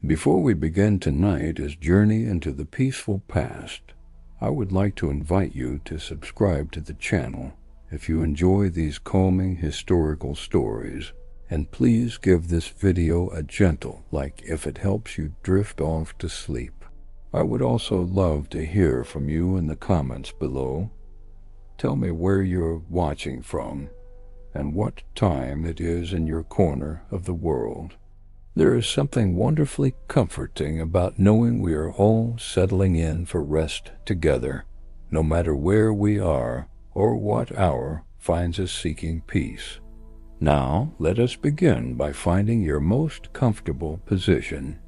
Before we begin tonight's journey into the peaceful past, I would like to invite you to subscribe to the channel if you enjoy these calming historical stories, and please give this video a gentle like if it helps you drift off to sleep. I would also love to hear from you in the comments below. Tell me where you're watching from and what time it is in your corner of the world. There is something wonderfully comforting about knowing we are all settling in for rest together, no matter where we are or what hour finds us seeking peace. Now, let us begin by finding your most comfortable position.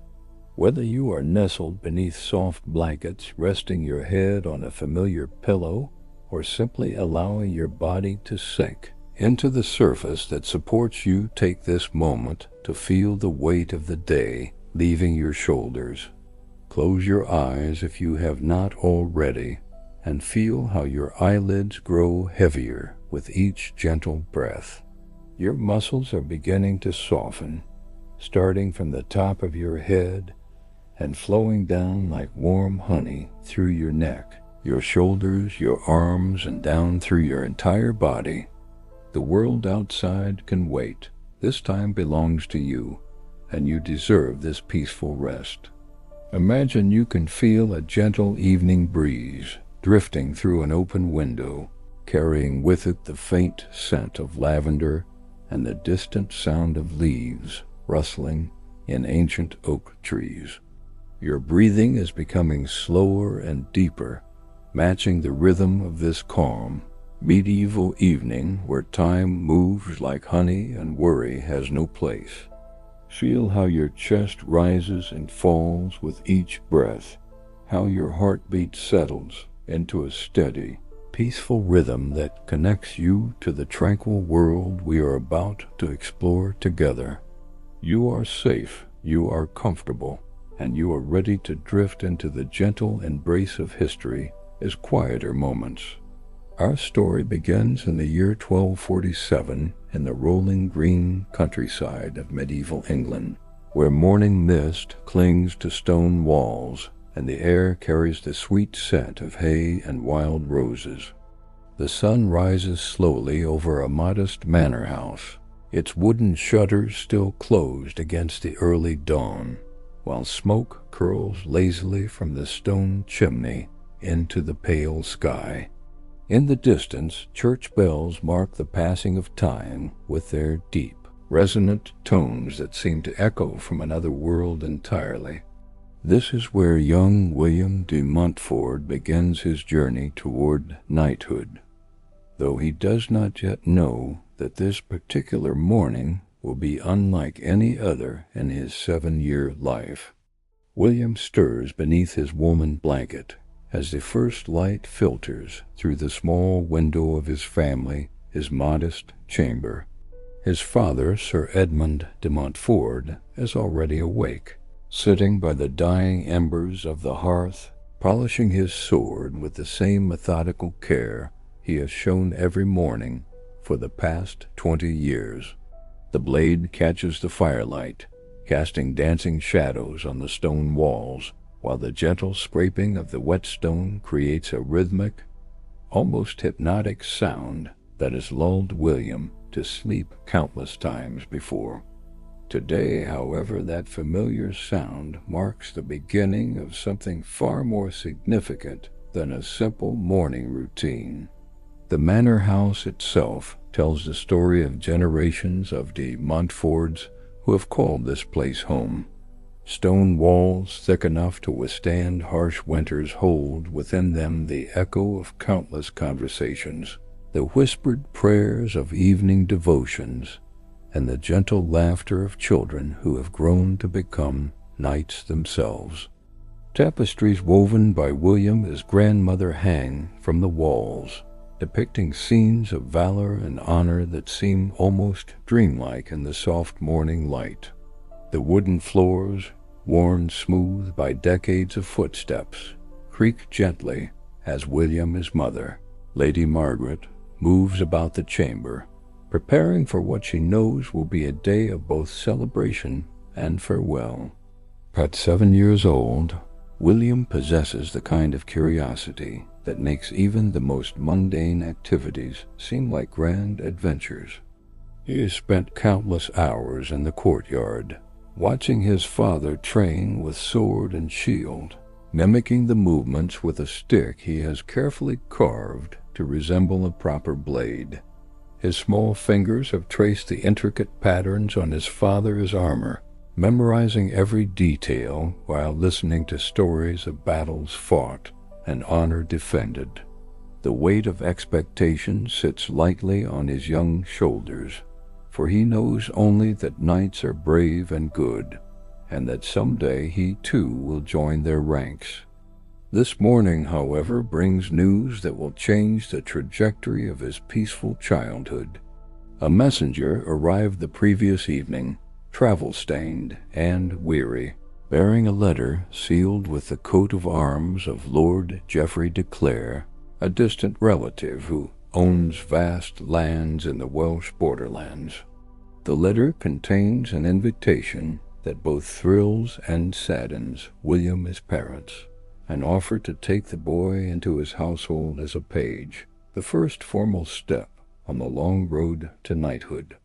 Whether you are nestled beneath soft blankets, resting your head on a familiar pillow, or simply allowing your body to sink into the surface that supports you, take this moment to feel the weight of the day leaving your shoulders. Close your eyes if you have not already, and feel how your eyelids grow heavier with each gentle breath. Your muscles are beginning to soften, starting from the top of your head and flowing down like warm honey through your neck, your shoulders, your arms, and down through your entire body. The world outside can wait. This time belongs to you, and you deserve this peaceful rest. Imagine you can feel a gentle evening breeze drifting through an open window, carrying with it the faint scent of lavender and the distant sound of leaves rustling in ancient oak trees. Your breathing is becoming slower and deeper, matching the rhythm of this calm, medieval evening where time moves like honey and worry has no place. Feel how your chest rises and falls with each breath, how your heartbeat settles into a steady, peaceful rhythm that connects you to the tranquil world we are about to explore together. You are safe, you are comfortable, and you are ready to drift into the gentle embrace of history as quieter moments. Our story begins in the year 1247 in the rolling green countryside of medieval England, where morning mist clings to stone walls and the air carries the sweet scent of hay and wild roses. The sun rises slowly over a modest manor house, its wooden shutters still closed against the early dawn, while smoke curls lazily from the stone chimney into the pale sky. In the distance, church bells mark the passing of time with their deep, resonant tones that seem to echo from another world entirely. This is where young William de Montfort begins his journey toward knighthood, though he does not yet know that this particular morning will be unlike any other in his 7-year life. William stirs beneath his woollen blanket as the first light filters through the small window of his family, his modest chamber. His father, Sir Edmund de Montfort, is already awake, sitting by the dying embers of the hearth, polishing his sword with the same methodical care he has shown every morning for the past 20 years. The blade catches the firelight, casting dancing shadows on the stone walls, while the gentle scraping of the whetstone creates a rhythmic, almost hypnotic sound that has lulled William to sleep countless times before. Today, however, that familiar sound marks the beginning of something far more significant than a simple morning routine. The manor house itself tells the story of generations of de Montforts who have called this place home. Stone walls thick enough to withstand harsh winters hold within them the echo of countless conversations, the whispered prayers of evening devotions, and the gentle laughter of children who have grown to become knights themselves. Tapestries woven by William's grandmother hang from the walls, depicting scenes of valor and honor that seem almost dreamlike in the soft morning light. The wooden floors, worn smooth by decades of footsteps, creak gently as William's mother, Lady Margaret, moves about the chamber, preparing for what she knows will be a day of both celebration and farewell. At 7 years old, William possesses the kind of curiosity that makes even the most mundane activities seem like grand adventures. He has spent countless hours in the courtyard, watching his father train with sword and shield, mimicking the movements with a stick he has carefully carved to resemble a proper blade. His small fingers have traced the intricate patterns on his father's armor, memorizing every detail while listening to stories of battles fought and honor defended. The weight of expectation sits lightly on his young shoulders, for he knows only that knights are brave and good, and that someday he too will join their ranks. This morning, however, brings news that will change the trajectory of his peaceful childhood. A messenger arrived the previous evening, travel-stained and weary, bearing a letter sealed with the coat of arms of Lord Geoffrey de Clare, a distant relative who owns vast lands in the Welsh borderlands. The letter contains an invitation that both thrills and saddens William's parents, an offer to take the boy into his household as a page, the first formal step on the long road to knighthood.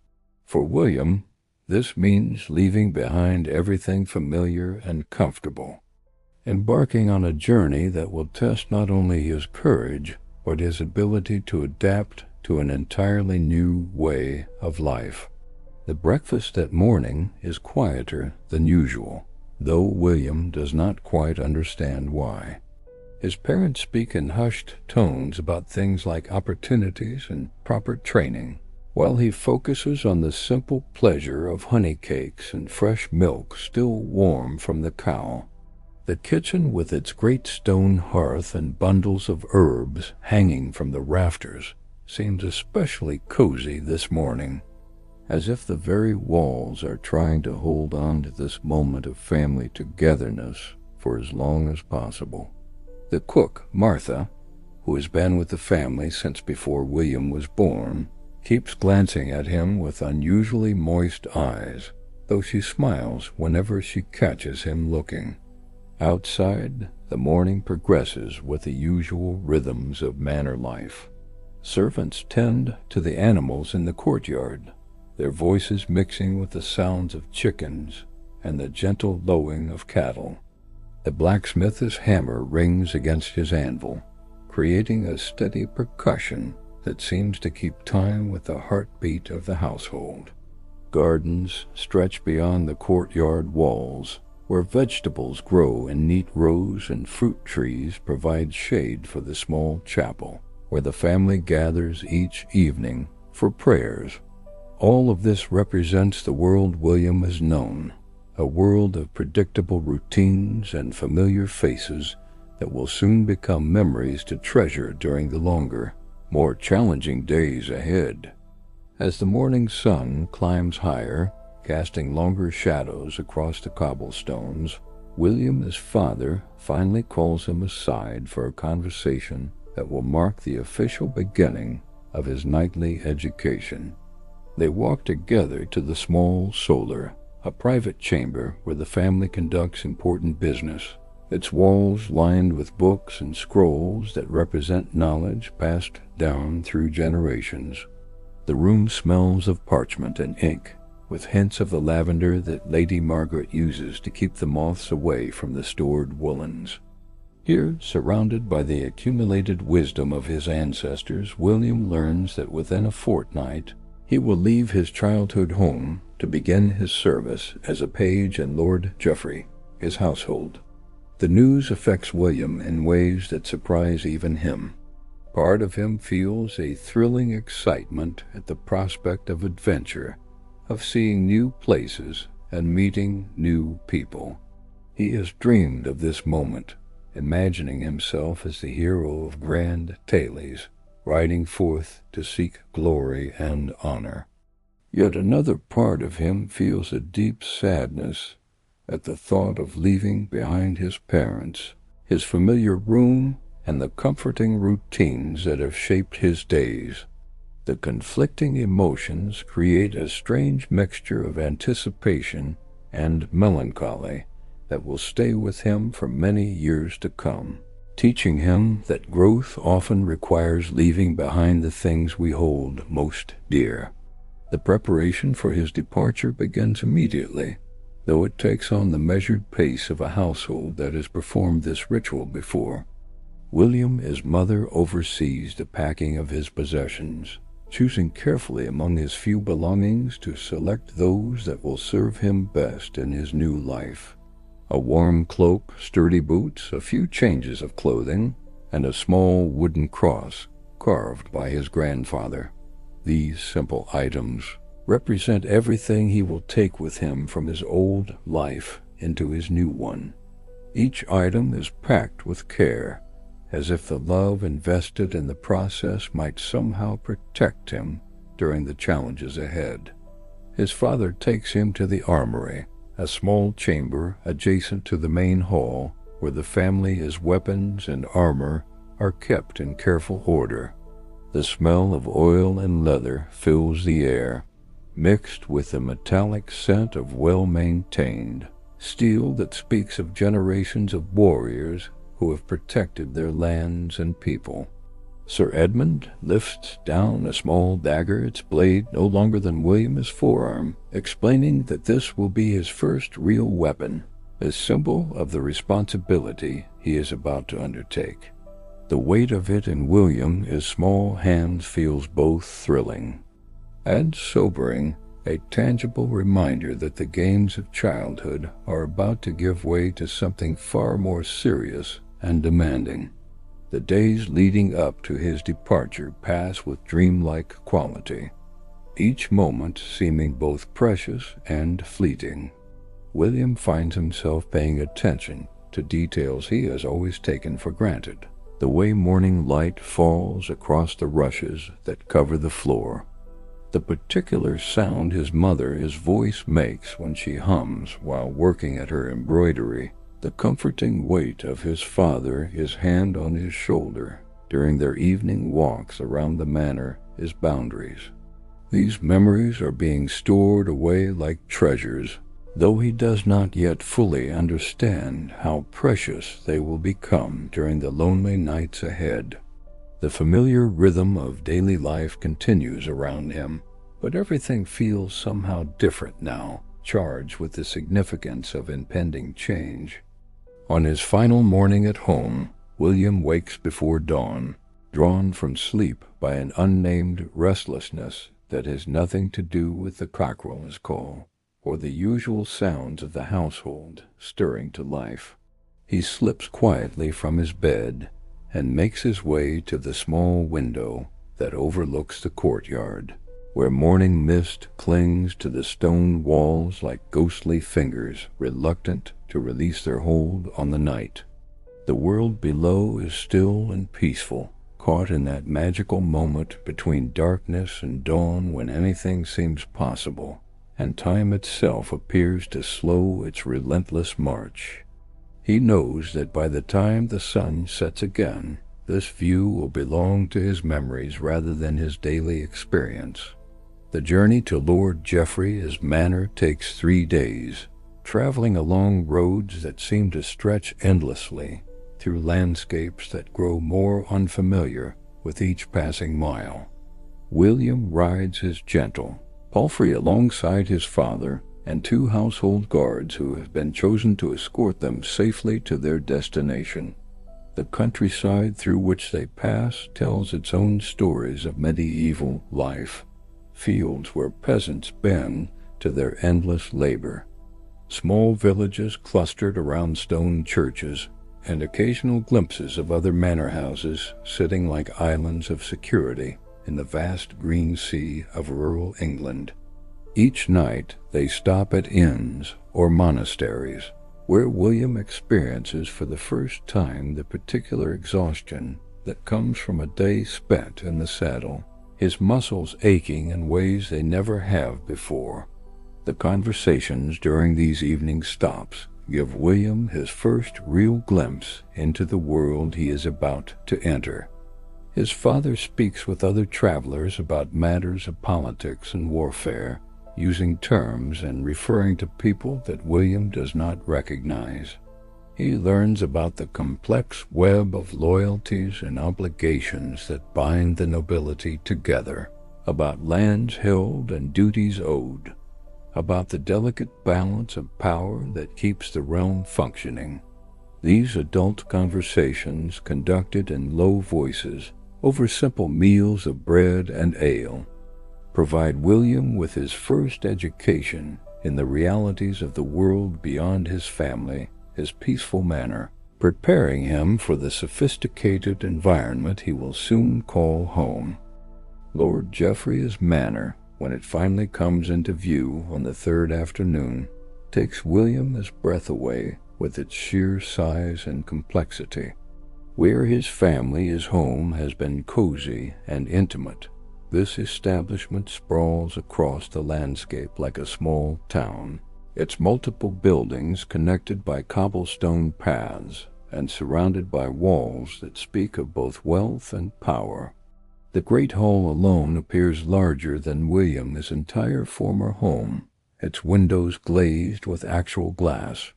For William, this means leaving behind everything familiar and comfortable, embarking on a journey that will test not only his courage, but his ability to adapt to an entirely new way of life. The breakfast that morning is quieter than usual, though William does not quite understand why. His parents speak in hushed tones about things like opportunities and proper training, while he focuses on the simple pleasure of honey cakes and fresh milk still warm from the cow. The kitchen, with its great stone hearth and bundles of herbs hanging from the rafters, seems especially cozy this morning, as if the very walls are trying to hold on to this moment of family togetherness for as long as possible. The cook, Martha, who has been with the family since before William was born, keeps glancing at him with unusually moist eyes, though she smiles whenever she catches him looking. Outside, the morning progresses with the usual rhythms of manor life. Servants tend to the animals in the courtyard, their voices mixing with the sounds of chickens and the gentle lowing of cattle. The blacksmith's hammer rings against his anvil, creating a steady percussion that seems to keep time with the heartbeat of the household. Gardens stretch beyond the courtyard walls, where vegetables grow in neat rows and fruit trees provide shade for the small chapel, where the family gathers each evening for prayers. All of this represents the world William has known, a world of predictable routines and familiar faces that will soon become memories to treasure during the longer, more challenging days ahead. As the morning sun climbs higher, casting longer shadows across the cobblestones, William's father finally calls him aside for a conversation that will mark the official beginning of his knightly education. They walk together to the small solar, a private chamber where the family conducts important business, its walls lined with books and scrolls that represent knowledge passed down through generations. The room smells of parchment and ink, with hints of the lavender that Lady Margaret uses to keep the moths away from the stored woolens. Here, surrounded by the accumulated wisdom of his ancestors, William learns that within a fortnight he will leave his childhood home to begin his service as a page in Lord Geoffrey, his household. The news affects William in ways that surprise even him. Part of him feels a thrilling excitement at the prospect of adventure, of seeing new places and meeting new people. He has dreamed of this moment, imagining himself as the hero of grand tales, riding forth to seek glory and honor. Yet another part of him feels a deep sadness at the thought of leaving behind his parents, his familiar room, and the comforting routines that have shaped his days. The conflicting emotions create a strange mixture of anticipation and melancholy that will stay with him for many years to come, teaching him that growth often requires leaving behind the things we hold most dear. The preparation for his departure begins immediately, though it takes on the measured pace of a household that has performed this ritual before. William, his mother, oversees the packing of his possessions, choosing carefully among his few belongings to select those that will serve him best in his new life. A warm cloak, sturdy boots, a few changes of clothing, and a small wooden cross carved by his grandfather. These simple items represent everything he will take with him from his old life into his new one. Each item is packed with care, as if the love invested in the process might somehow protect him during the challenges ahead. His father takes him to the armory, a small chamber adjacent to the main hall where the family's weapons and armor are kept in careful order. The smell of oil and leather fills the air, mixed with the metallic scent of well-maintained steel that speaks of generations of warriors who have protected their lands and people. Sir Edmund lifts down a small dagger, its blade no longer than William's forearm, explaining that this will be his first real weapon, a symbol of the responsibility he is about to undertake. The weight of it in William, his small hands, feels both thrilling and sobering, a tangible reminder that the games of childhood are about to give way to something far more serious and demanding. The days leading up to his departure pass with dreamlike quality, each moment seeming both precious and fleeting. William finds himself paying attention to details he has always taken for granted. The way morning light falls across the rushes that cover the floor, the particular sound his mother's voice makes when she hums while working at her embroidery, the comforting weight of his father, his hand on his shoulder during their evening walks around the manor, his boundaries. These memories are being stored away like treasures, though he does not yet fully understand how precious they will become during the lonely nights ahead. The familiar rhythm of daily life continues around him, but everything feels somehow different now, charged with the significance of impending change. On his final morning at home, William wakes before dawn, drawn from sleep by an unnamed restlessness that has nothing to do with the cockerel's call or the usual sounds of the household stirring to life. He slips quietly from his bed and makes his way to the small window that overlooks the courtyard, where morning mist clings to the stone walls like ghostly fingers reluctant to release their hold on the night. The world below is still and peaceful, caught in that magical moment between darkness and dawn when anything seems possible, and time itself appears to slow its relentless march. He knows that by the time the sun sets again, this view will belong to his memories rather than his daily experience. The journey to Lord Geoffrey's manor takes 3 days, traveling along roads that seem to stretch endlessly, through landscapes that grow more unfamiliar with each passing mile. William rides his gentle palfrey alongside his father and 2 household guards who have been chosen to escort them safely to their destination. The countryside through which they pass tells its own stories of medieval life, fields where peasants bend to their endless labor, small villages clustered around stone churches, and occasional glimpses of other manor houses sitting like islands of security in the vast green sea of rural England. Each night they stop at inns or monasteries, where William experiences for the first time the particular exhaustion that comes from a day spent in the saddle, his muscles aching in ways they never have before. The conversations during these evening stops give William his first real glimpse into the world he is about to enter. His father speaks with other travelers about matters of politics and warfare, using terms and referring to people that William does not recognize. He learns about the complex web of loyalties and obligations that bind the nobility together, about lands held and duties owed, about the delicate balance of power that keeps the realm functioning. These adult conversations, conducted in low voices over simple meals of bread and ale, provide William with his first education in the realities of the world beyond his family, his peaceful manner, preparing him for the sophisticated environment he will soon call home. Lord Geoffrey's manor, when it finally comes into view on the third afternoon, takes William's breath away with its sheer size and complexity. Where his family is home has been cozy and intimate. This establishment sprawls across the landscape like a small town, its multiple buildings connected by cobblestone paths and surrounded by walls that speak of both wealth and power. The great hall alone appears larger than William's entire former home, its windows glazed with actual glass,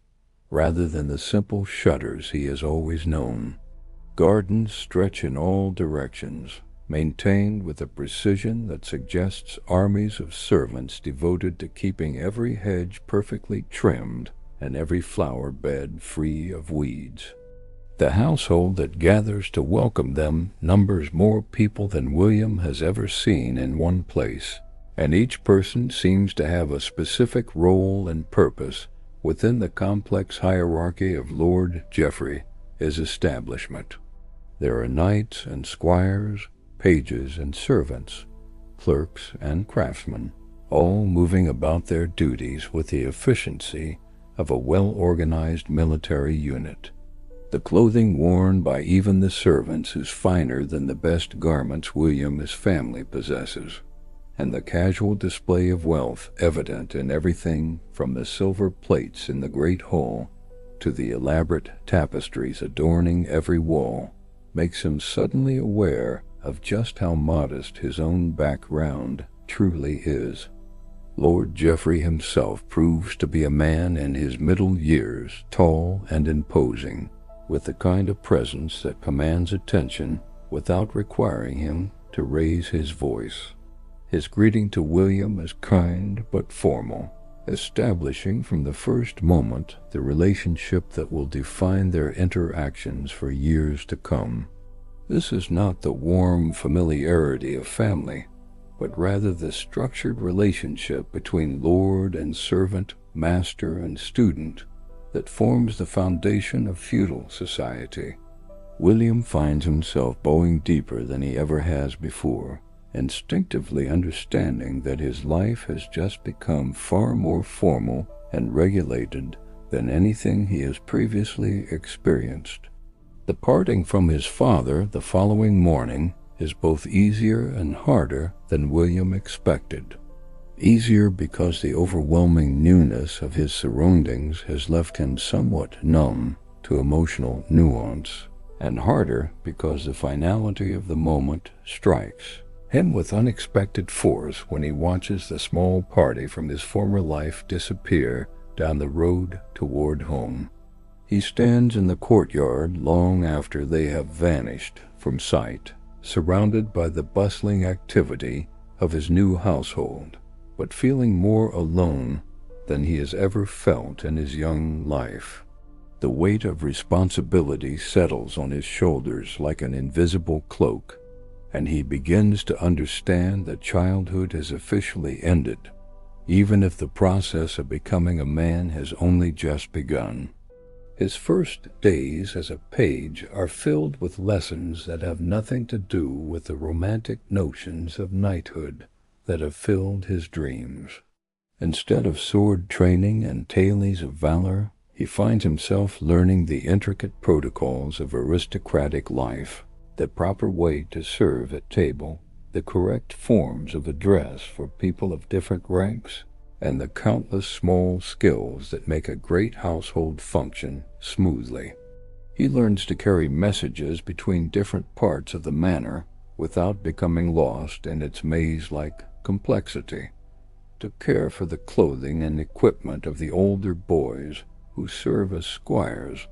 rather than the simple shutters he has always known. Gardens stretch in all directions, maintained with a precision that suggests armies of servants devoted to keeping every hedge perfectly trimmed and every flower bed free of weeds. The household that gathers to welcome them numbers more people than William has ever seen in one place, and each person seems to have a specific role and purpose within the complex hierarchy of Lord Geoffrey's establishment. There are knights and squires, pages and servants, clerks and craftsmen, all moving about their duties with the efficiency of a well-organized military unit. The clothing worn by even the servants is finer than the best garments William's family possesses, and the casual display of wealth evident in everything from the silver plates in the great hall to the elaborate tapestries adorning every wall makes him suddenly aware of just how modest his own background truly is. Lord Geoffrey himself proves to be a man in his middle years, tall and imposing, with the kind of presence that commands attention without requiring him to raise his voice. His greeting to William is kind but formal, establishing from the first moment the relationship that will define their interactions for years to come. This is not the warm familiarity of family, but rather the structured relationship between lord and servant, master and student that forms the foundation of feudal society. William finds himself bowing deeper than he ever has before, instinctively understanding that his life has just become far more formal and regulated than anything he has previously experienced. The parting from his father the following morning is both easier and harder than William expected. Easier because the overwhelming newness of his surroundings has left him somewhat numb to emotional nuance, and harder because the finality of the moment strikes him with unexpected force when he watches the small party from his former life disappear down the road toward home. He stands in the courtyard long after they have vanished from sight, surrounded by the bustling activity of his new household, but feeling more alone than he has ever felt in his young life. The weight of responsibility settles on his shoulders like an invisible cloak, and he begins to understand that childhood has officially ended, even if the process of becoming a man has only just begun. His first days as a page are filled with lessons that have nothing to do with the romantic notions of knighthood that have filled his dreams. Instead of sword training and tales of valor, he finds himself learning the intricate protocols of aristocratic life, the proper way to serve at table, the correct forms of address for people of different ranks, and the countless small skills that make a great household function smoothly. He learns to carry messages between different parts of the manor without becoming lost in its maze-like complexity. to care for the clothing and equipment of the older boys who serve as squires,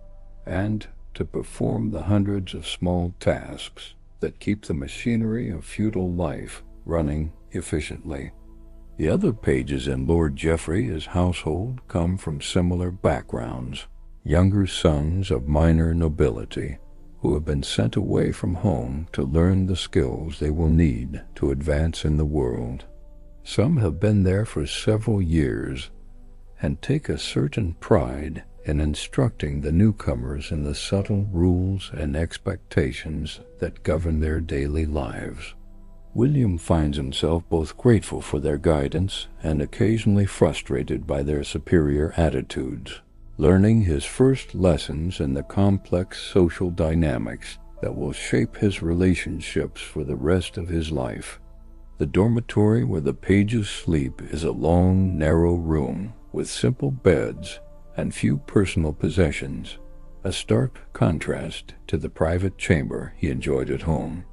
and to perform the hundreds of small tasks that keep the machinery of feudal life running efficiently. The other pages in Lord Geoffrey's household come from similar backgrounds, younger sons of minor nobility who have been sent away from home to learn the skills they will need to advance in the world. Some have been there for several years and take a certain pride in instructing the newcomers in the subtle rules and expectations that govern their daily lives. William finds himself both grateful for their guidance and occasionally frustrated by their superior attitudes, learning his first lessons in the complex social dynamics that will shape his relationships for the rest of his life. The dormitory where the pages sleep is a long, narrow room with simple beds and few personal possessions, a stark contrast to the private chamber he enjoyed at home.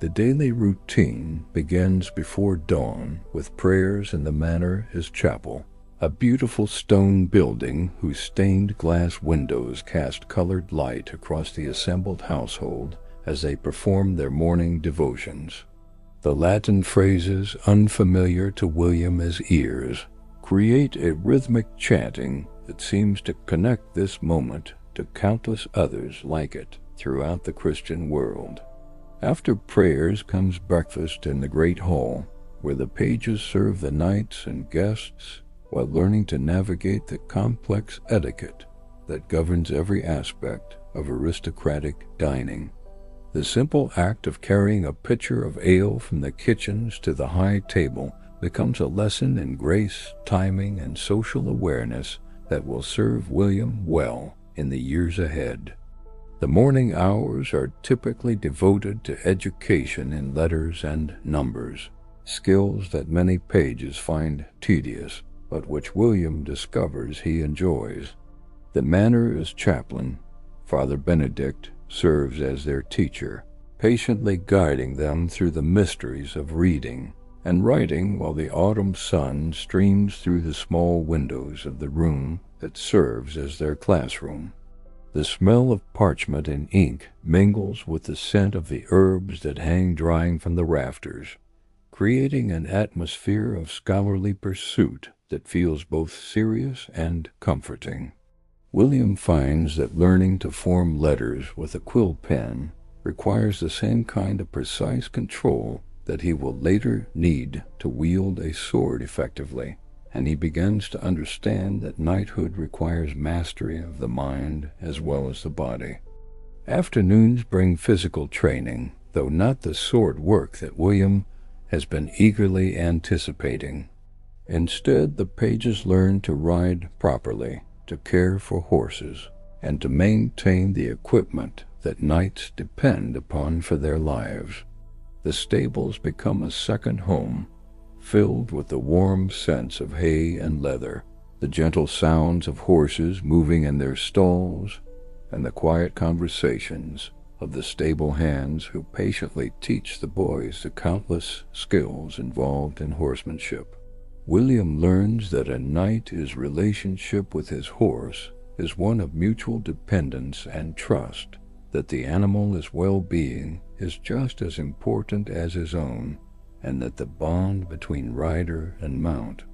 The daily routine begins before dawn with prayers in the manor his chapel, a beautiful stone building whose stained glass windows cast colored light across the assembled household as they perform their morning devotions. The Latin phrases, unfamiliar to William's ears, create a rhythmic chanting that seems to connect this moment to countless others like it throughout the Christian world. After prayers comes breakfast in the great hall, where the pages serve the knights and guests while learning to navigate the complex etiquette that governs every aspect of aristocratic dining. The simple act of carrying a pitcher of ale from the kitchens to the high table becomes a lesson in grace, timing, and social awareness that will serve William well in the years ahead. The morning hours are typically devoted to education in letters and numbers, skills that many pages find tedious, but which William discovers he enjoys. The manor's chaplain, Father Benedict, serves as their teacher, patiently guiding them through the mysteries of reading and writing while the autumn sun streams through the small windows of the room that serves as their classroom. The smell of parchment and ink mingles with the scent of the herbs that hang drying from the rafters, creating an atmosphere of scholarly pursuit that feels both serious and comforting. William finds that learning to form letters with a quill pen requires the same kind of precise control that he will later need to wield a sword effectively, and he begins to understand that knighthood requires mastery of the mind as well as the body. Afternoons bring physical training, though not the sword work that William has been eagerly anticipating. Instead, the pages learn to ride properly, to care for horses, and to maintain the equipment that knights depend upon for their lives. The stables become a second home, filled with the warm sense of hay and leather, the gentle sounds of horses moving in their stalls, and the quiet conversations of the stable hands who patiently teach the boys the countless skills involved in horsemanship. William learns that a knight's relationship with his horse is one of mutual dependence and trust, that the animal's well-being is just as important as his own, and that the bond between rider and mount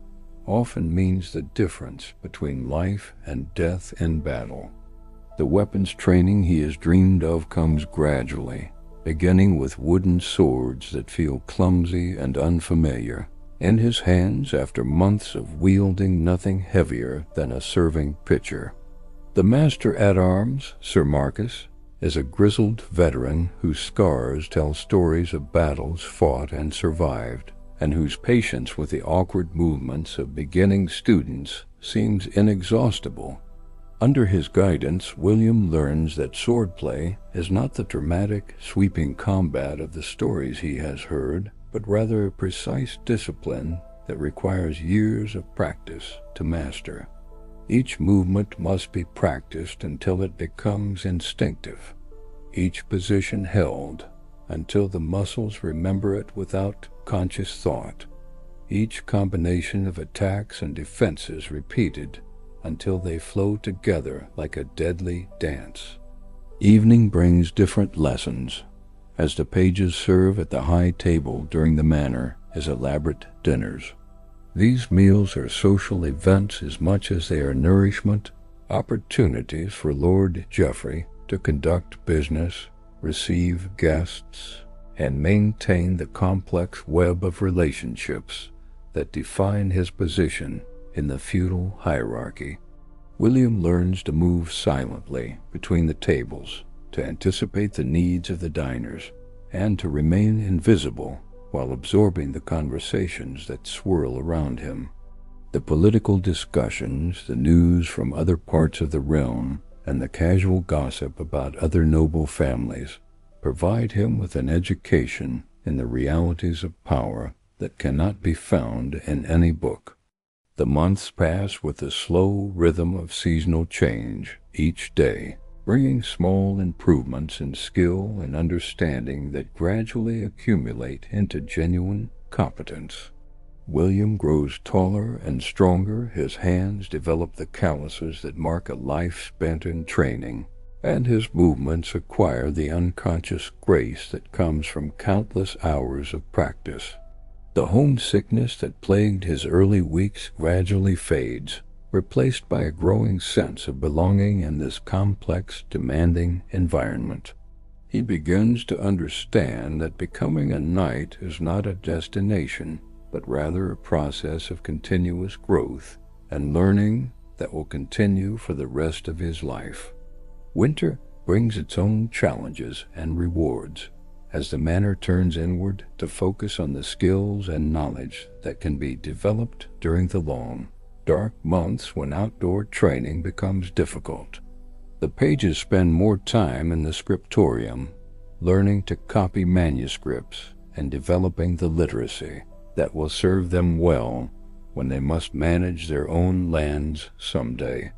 often means the difference between life and death in battle. The weapons training he has dreamed of comes gradually, beginning with wooden swords that feel clumsy and unfamiliar in his hands after months of wielding nothing heavier than a serving pitcher. The master-at-arms, Sir Marcus, is a grizzled veteran whose scars tell stories of battles fought and survived, and whose patience with the awkward movements of beginning students seems inexhaustible. Under his guidance, William learns that swordplay is not the dramatic, sweeping combat of the stories he has heard, but rather a precise discipline that requires years of practice to master. Each movement must be practiced until it becomes instinctive, each position held until the muscles remember it without conscious thought, each combination of attacks and defenses repeated until they flow together like a deadly dance. Evening brings different lessons, as the pages serve at the high table during the manor as elaborate dinners. These meals are social events as much as they are nourishment, opportunities for Lord Geoffrey to conduct business, receive guests, and maintain the complex web of relationships that define his position in the feudal hierarchy. William learns to move silently between the tables, to anticipate the needs of the diners, and to remain invisible while absorbing the conversations that swirl around him. The political discussions, the news from other parts of the realm, and the casual gossip about other noble families provide him with an education in the realities of power that cannot be found in any book. The months pass with the slow rhythm of seasonal change, each day bringing small improvements in skill and understanding that gradually accumulate into genuine competence. William grows taller and stronger, his hands develop the calluses that mark a life spent in training, and his movements acquire the unconscious grace that comes from countless hours of practice. The homesickness that plagued his early weeks gradually fades, replaced by a growing sense of belonging in this complex, demanding environment. He begins to understand that becoming a knight is not a destination, but rather a process of continuous growth and learning that will continue for the rest of his life. Winter brings its own challenges and rewards, as the manor turns inward to focus on the skills and knowledge that can be developed during the long, dark months when outdoor training becomes difficult. The pages spend more time in the scriptorium, learning to copy manuscripts and developing the literacy that will serve them well when they must manage their own lands someday.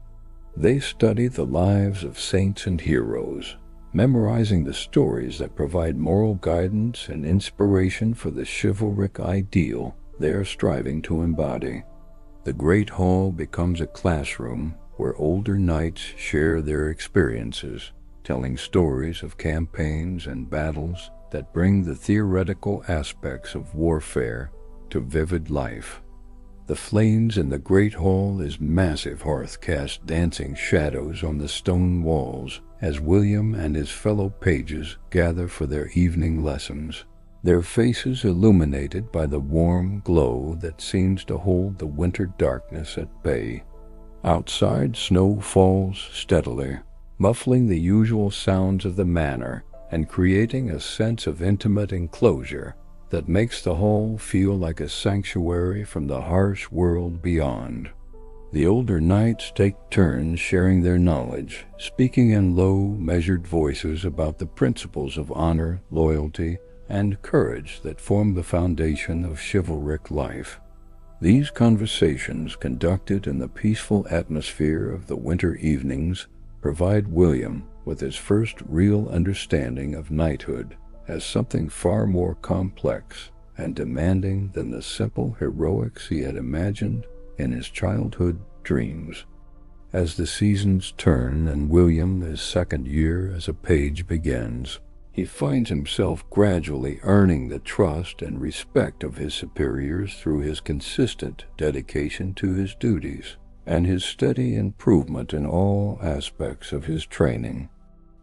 They study the lives of saints and heroes, memorizing the stories that provide moral guidance and inspiration for the chivalric ideal they are striving to embody. The great hall becomes a classroom where older knights share their experiences, telling stories of campaigns and battles that bring the theoretical aspects of warfare to vivid life. The flames in the great hall as massive hearth cast dancing shadows on the stone walls as William and his fellow pages gather for their evening lessons, their faces illuminated by the warm glow that seems to hold the winter darkness at bay. Outside, snow falls steadily, muffling the usual sounds of the manor and creating a sense of intimate enclosure that makes the hall feel like a sanctuary from the harsh world beyond. The older knights take turns sharing their knowledge, speaking in low, measured voices about the principles of honor, loyalty, and courage that form the foundation of chivalric life. These conversations, conducted in the peaceful atmosphere of the winter evenings, provide William with his first real understanding of knighthood as something far more complex and demanding than the simple heroics he had imagined in his childhood dreams. As the seasons turn and William's second year as a page begins, he finds himself gradually earning the trust and respect of his superiors through his consistent dedication to his duties and his steady improvement in all aspects of his training.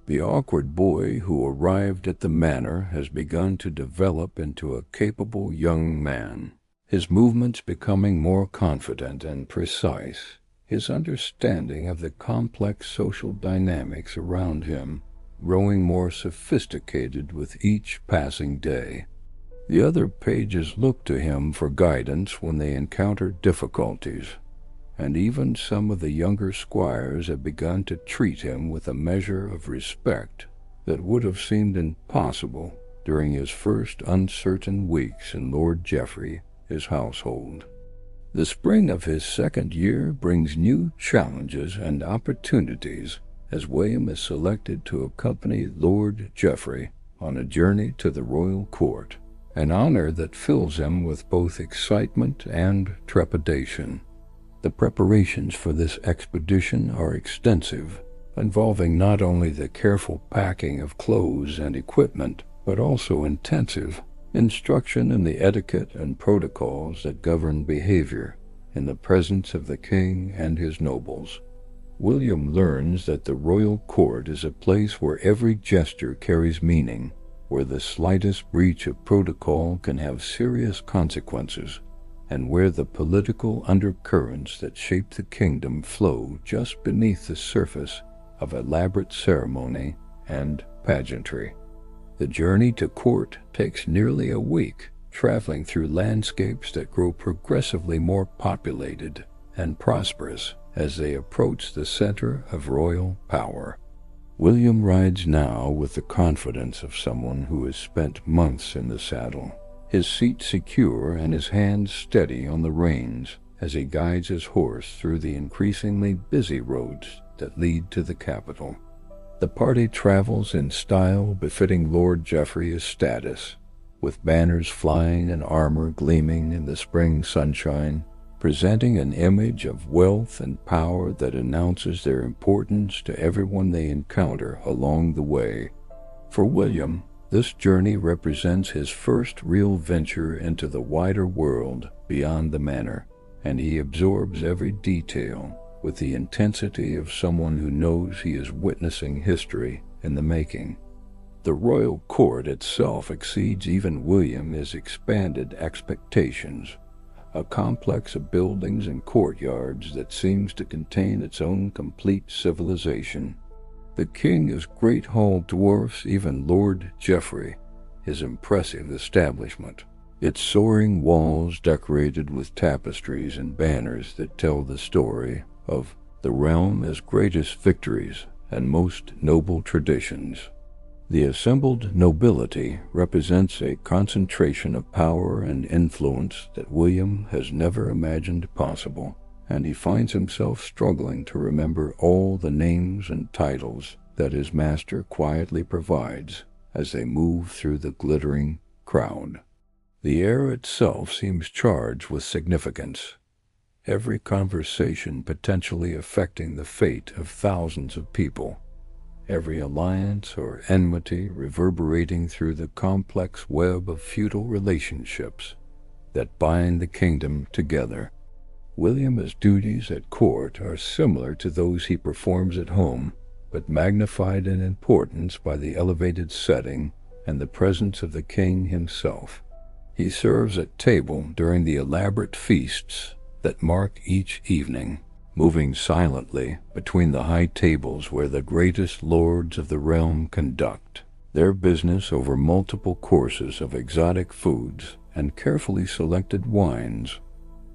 The awkward boy who arrived at the manor has begun to develop into a capable young man, his movements becoming more confident and precise, his understanding of the complex social dynamics around him growing more sophisticated with each passing day. The other pages look to him for guidance when they encounter difficulties, and even some of the younger squires have begun to treat him with a measure of respect that would have seemed impossible during his first uncertain weeks in Lord Geoffrey, his household. The spring of his second year brings new challenges and opportunities as William is selected to accompany Lord Geoffrey on a journey to the royal court. an honor that fills him with both excitement and trepidation. The preparations for this expedition are extensive, involving not only the careful packing of clothes and equipment, but also intensive instruction in the etiquette and protocols that govern behavior in the presence of the king and his nobles. William learns that the royal court is a place where every gesture carries meaning, where the slightest breach of protocol can have serious consequences, and where the political undercurrents that shape the kingdom flow just beneath the surface of elaborate ceremony and pageantry. The journey to court takes nearly a week, traveling through landscapes that grow progressively more populated and prosperous as they approach the center of royal power. William rides now with the confidence of someone who has spent months in the saddle, his seat secure and his hands steady on the reins as he guides his horse through the increasingly busy roads that lead to the capital. The party travels in style befitting Lord Geoffrey's status, with banners flying and armor gleaming in the spring sunshine, presenting an image of wealth and power that announces their importance to everyone they encounter along the way. For William, this journey represents his first real venture into the wider world beyond the manor, and he absorbs every detail with the intensity of someone who knows he is witnessing history in the making. The royal court itself exceeds even William's expanded expectations, a complex of buildings and courtyards that seems to contain its own complete civilization. The king's great hall dwarfs even Lord Geoffrey, his impressive establishment, its soaring walls decorated with tapestries and banners that tell the story of the realm's greatest victories and most noble traditions. The assembled nobility represents a concentration of power and influence that William has never imagined possible, and he finds himself struggling to remember all the names and titles that his master quietly provides as they move through the glittering crowd. The air itself seems charged with significance, every conversation potentially affecting the fate of thousands of people, every alliance or enmity reverberating through the complex web of feudal relationships that bind the kingdom together. William's duties at court are similar to those he performs at home, but magnified in importance by the elevated setting and the presence of the king himself. He serves at table during the elaborate feasts that mark each evening, moving silently between the high tables where the greatest lords of the realm conduct their business over multiple courses of exotic foods and carefully selected wines.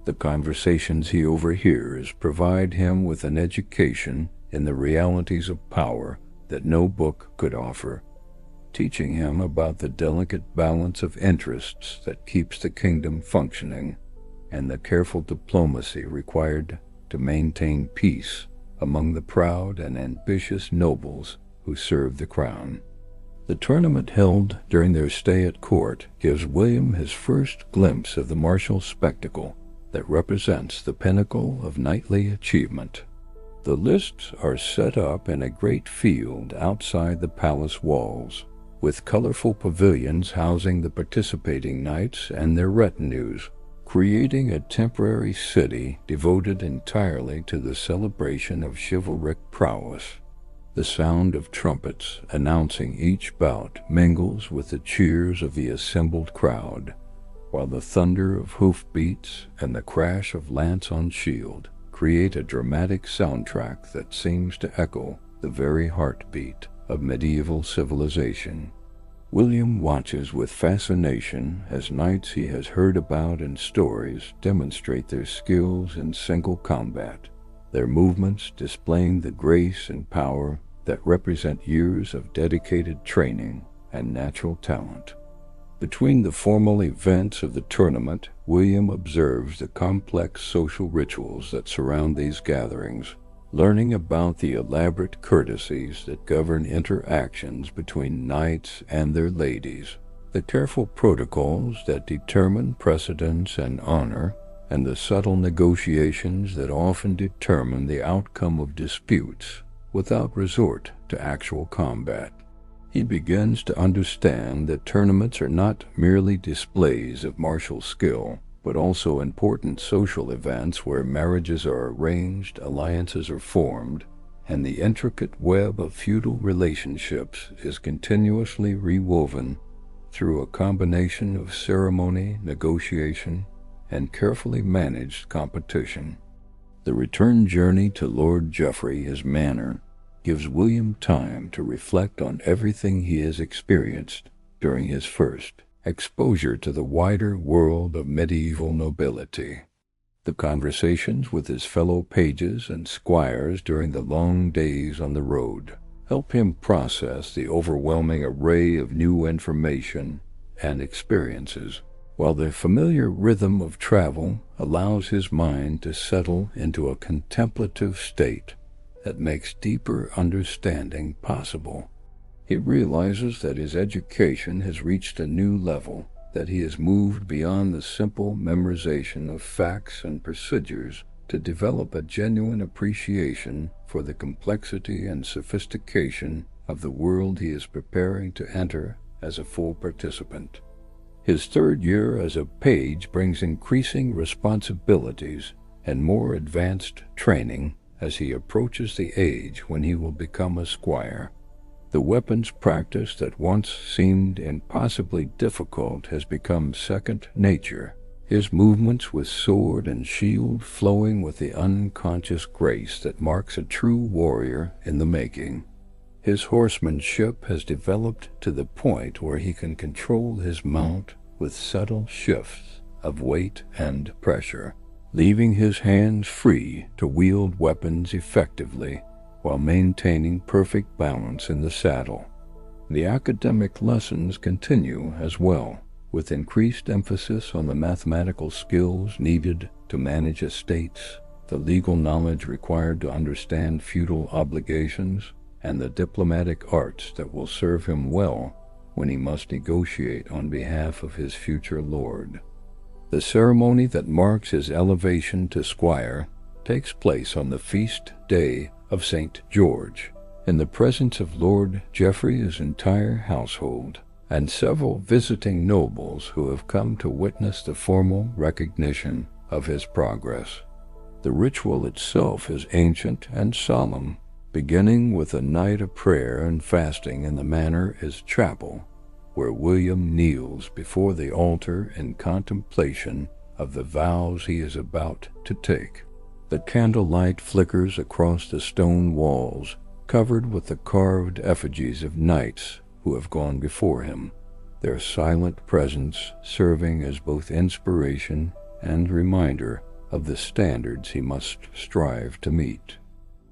The conversations he overhears provide him with an education in the realities of power that no book could offer, teaching him about the delicate balance of interests that keeps the kingdom functioning and the careful diplomacy required to maintain peace among the proud and ambitious nobles who serve the crown. The tournament held during their stay at court gives William his first glimpse of the martial spectacle that represents the pinnacle of knightly achievement. The lists are set up in a great field outside the palace walls, with colorful pavilions housing the participating knights and their retinues, creating a temporary city devoted entirely to the celebration of chivalric prowess. The sound of trumpets announcing each bout mingles with the cheers of the assembled crowd, while the thunder of hoofbeats and the crash of lance on shield create a dramatic soundtrack that seems to echo the very heartbeat of medieval civilization. William watches with fascination as knights he has heard about in stories demonstrate their skills in single combat, their movements displaying the grace and power that represent years of dedicated training and natural talent. Between the formal events of the tournament, William observes the complex social rituals that surround these gatherings, learning about the elaborate courtesies that govern interactions between knights and their ladies, The careful protocols that determine precedence and honor, and the subtle negotiations that often determine the outcome of disputes without resort to actual combat. He begins to understand that tournaments are not merely displays of martial skill, but also important social events where marriages are arranged, alliances are formed, and the intricate web of feudal relationships is continuously rewoven through a combination of ceremony, negotiation, and carefully managed competition. The return journey to Lord Geoffrey, his manor, gives William time to reflect on everything he has experienced during his first exposure to the wider world of medieval nobility. The conversations with his fellow pages and squires during the long days on the road help him process the overwhelming array of new information and experiences, while the familiar rhythm of travel allows his mind to settle into a contemplative state that makes deeper understanding possible. He realizes that his education has reached a new level, that he has moved beyond the simple memorization of facts and procedures to develop a genuine appreciation for the complexity and sophistication of the world he is preparing to enter as a full participant. His third year as a page brings increasing responsibilities and more advanced training as he approaches the age when he will become a squire. The weapons practice that once seemed impossibly difficult has become second nature, his movements with sword and shield flowing with the unconscious grace that marks a true warrior in the making. His horsemanship has developed to the point where he can control his mount with subtle shifts of weight and pressure, leaving his hands free to wield weapons effectively while maintaining perfect balance in the saddle. The academic lessons continue as well, with increased emphasis on the mathematical skills needed to manage estates, the legal knowledge required to understand feudal obligations, and the diplomatic arts that will serve him well when he must negotiate on behalf of his future lord. The ceremony that marks his elevation to squire takes place on the feast day of St. George, in the presence of Lord Geoffrey's entire household and several visiting nobles who have come to witness the formal recognition of his progress. The ritual itself is ancient and solemn, beginning with a night of prayer and fasting in the manor's chapel, where William kneels before the altar in contemplation of the vows he is about to take. The candlelight flickers across the stone walls, covered with the carved effigies of knights who have gone before him, their silent presence serving as both inspiration and reminder of the standards he must strive to meet.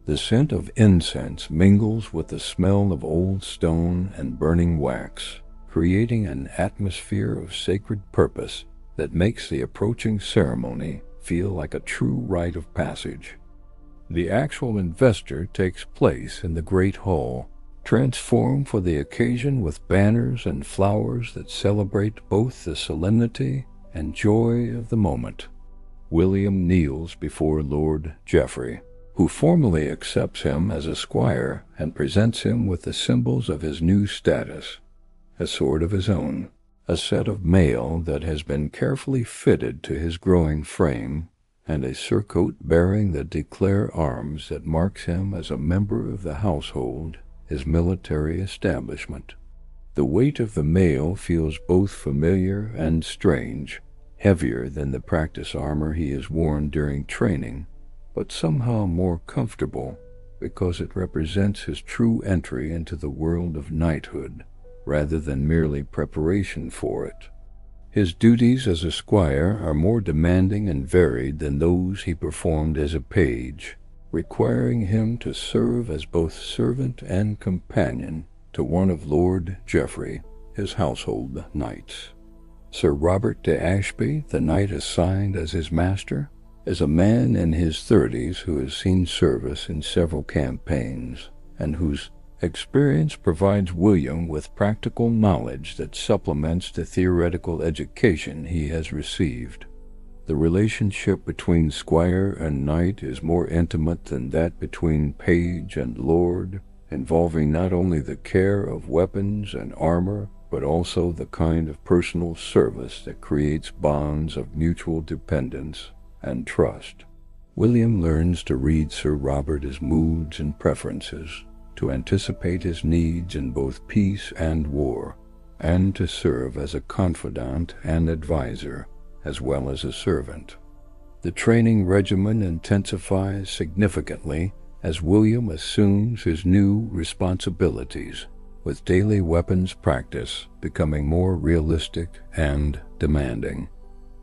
The scent of incense mingles with the smell of old stone and burning wax, creating an atmosphere of sacred purpose that makes the approaching ceremony feel like a true rite of passage. The actual investor takes place in the great hall, transformed for the occasion with banners and flowers that celebrate both the solemnity and joy of the moment. William kneels before Lord Geoffrey, who formally accepts him as a squire and presents him with the symbols of his new status: a sword of his own, a set of mail that has been carefully fitted to his growing frame, and a surcoat bearing the declare arms that marks him as a member of the household, his military establishment. The weight of the mail feels both familiar and strange, heavier than the practice armor he has worn during training, but somehow more comfortable because it represents his true entry into the world of knighthood, rather than merely preparation for it. His duties as a squire are more demanding and varied than those he performed as a page, requiring him to serve as both servant and companion to one of Lord Geoffrey, his household knights. Sir Robert de Ashby, the knight assigned as his master, is a man in his 30s who has seen service in several campaigns, and whose Experience provides William with practical knowledge that supplements the theoretical education he has received. The relationship between squire and knight is more intimate than that between page and lord, involving not only the care of weapons and armor, but also the kind of personal service that creates bonds of mutual dependence and trust. William learns to read Sir Robert's moods and preferences, to anticipate his needs in both peace and war, and to serve as a confidant and advisor, as well as a servant. The training regimen intensifies significantly as William assumes his new responsibilities, with daily weapons practice becoming more realistic and demanding.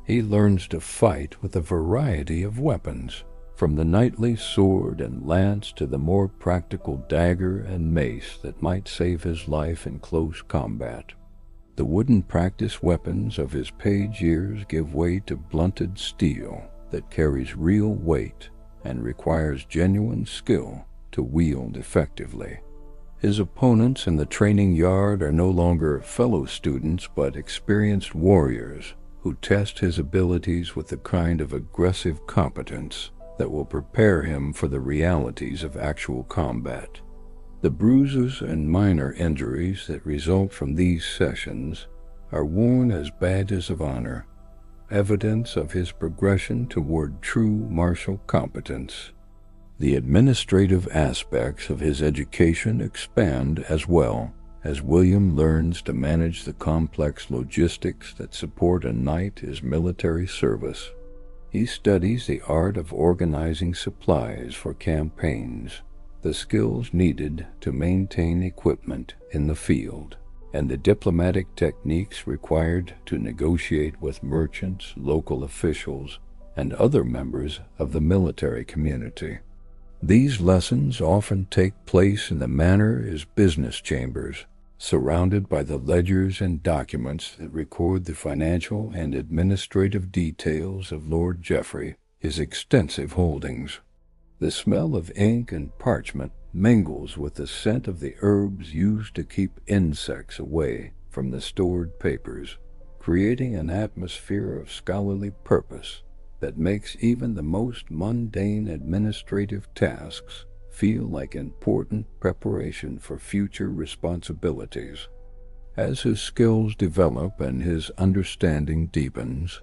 He learns to fight with a variety of weapons, from the knightly sword and lance to the more practical dagger and mace that might save his life in close combat. The wooden practice weapons of his page years give way to blunted steel that carries real weight and requires genuine skill to wield effectively. His opponents in the training yard are no longer fellow students but experienced warriors who test his abilities with the kind of aggressive competence that will prepare him for the realities of actual combat. The bruises and minor injuries that result from these sessions are worn as badges of honor, evidence of his progression toward true martial competence. The administrative aspects of his education expand as well, as William learns to manage the complex logistics that support a knight's military service. He studies the art of organizing supplies for campaigns, the skills needed to maintain equipment in the field, and the diplomatic techniques required to negotiate with merchants, local officials, and other members of the military community. These lessons often take place in the manor's business chambers, surrounded by the ledgers and documents that record the financial and administrative details of Lord Geoffrey, his extensive holdings. The smell of ink and parchment mingles with the scent of the herbs used to keep insects away from the stored papers, creating an atmosphere of scholarly purpose that makes even the most mundane administrative tasks feel like important preparation for future responsibilities. As his skills develop and his understanding deepens,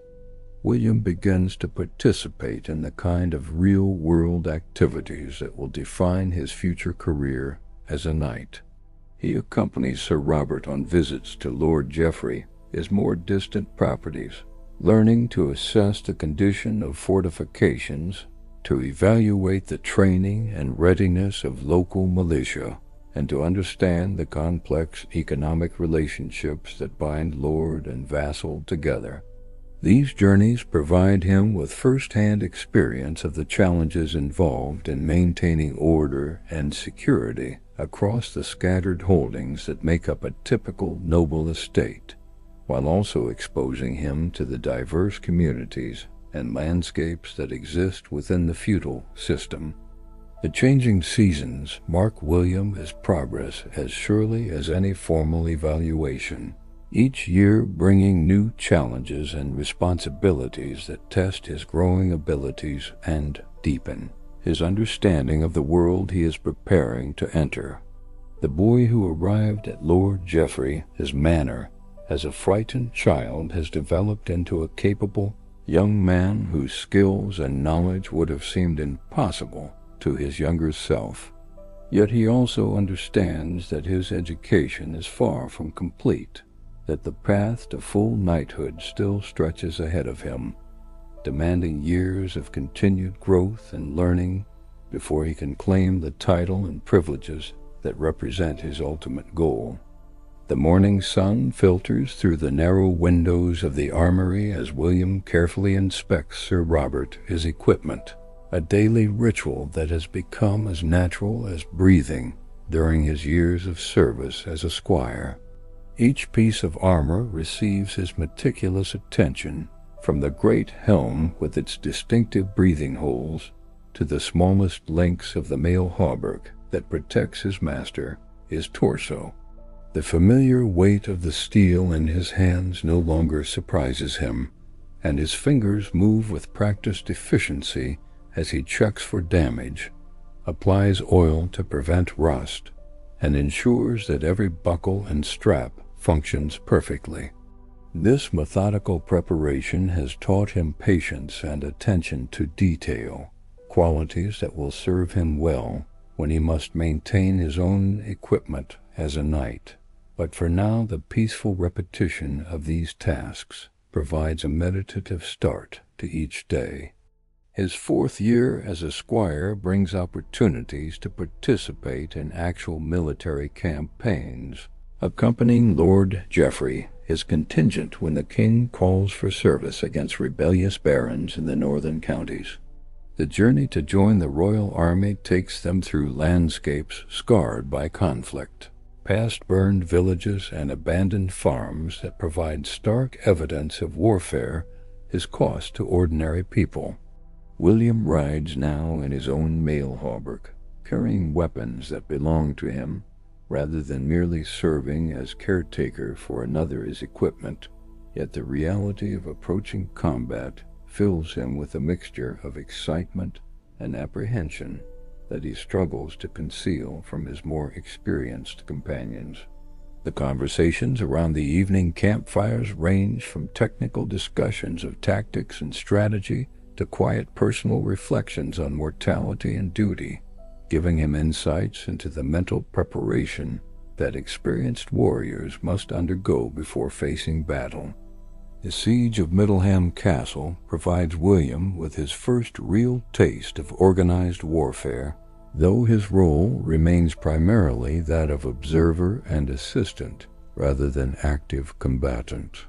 William begins to participate in the kind of real-world activities that will define his future career as a knight. He accompanies Sir Robert on visits to Lord Geoffrey, his more distant properties, learning to assess the condition of fortifications, to evaluate the training and readiness of local militia, and to understand the complex economic relationships that bind lord and vassal together. These journeys provide him with first-hand experience of the challenges involved in maintaining order and security across the scattered holdings that make up a typical noble estate, while also exposing him to the diverse communities and landscapes that exist within the feudal system. The changing seasons mark William's progress as surely as any formal evaluation, each year bringing new challenges and responsibilities that test his growing abilities and deepen his understanding of the world he is preparing to enter. The boy who arrived at Lord Geoffrey's manor as a frightened child has developed into a capable young man whose skills and knowledge would have seemed impossible to his younger self. Yet he also understands that his education is far from complete, that the path to full knighthood still stretches ahead of him, demanding years of continued growth and learning before he can claim the title and privileges that represent his ultimate goal. The morning sun filters through the narrow windows of the armory as William carefully inspects Sir Robert, his equipment, a daily ritual that has become as natural as breathing during his years of service as a squire. Each piece of armor receives his meticulous attention, from the great helm with its distinctive breathing holes to the smallest links of the mail hauberk that protects his master his torso. The familiar weight of the steel in his hands no longer surprises him, and his fingers move with practiced efficiency as he checks for damage, applies oil to prevent rust, and ensures that every buckle and strap functions perfectly. This methodical preparation has taught him patience and attention to detail, qualities that will serve him well when he must maintain his own equipment as a knight. But for now, the peaceful repetition of these tasks provides a meditative start to each day. His 4th year as a squire brings opportunities to participate in actual military campaigns. Accompanying Lord Geoffrey is contingent when the king calls for service against rebellious barons in the northern counties. The journey to join the royal army takes them through landscapes scarred by conflict, past burned villages and abandoned farms that provide stark evidence of warfare is cost to ordinary people. William rides now in his own mail hauberk, carrying weapons that belong to him, rather than merely serving as caretaker for another's equipment. Yet the reality of approaching combat fills him with a mixture of excitement and apprehension that he struggles to conceal from his more experienced companions. The conversations around the evening campfires range from technical discussions of tactics and strategy to quiet personal reflections on mortality and duty, giving him insights into the mental preparation that experienced warriors must undergo before facing battle. The siege of Middleham Castle provides William with his first real taste of organized warfare, though his role remains primarily that of observer and assistant rather than active combatant.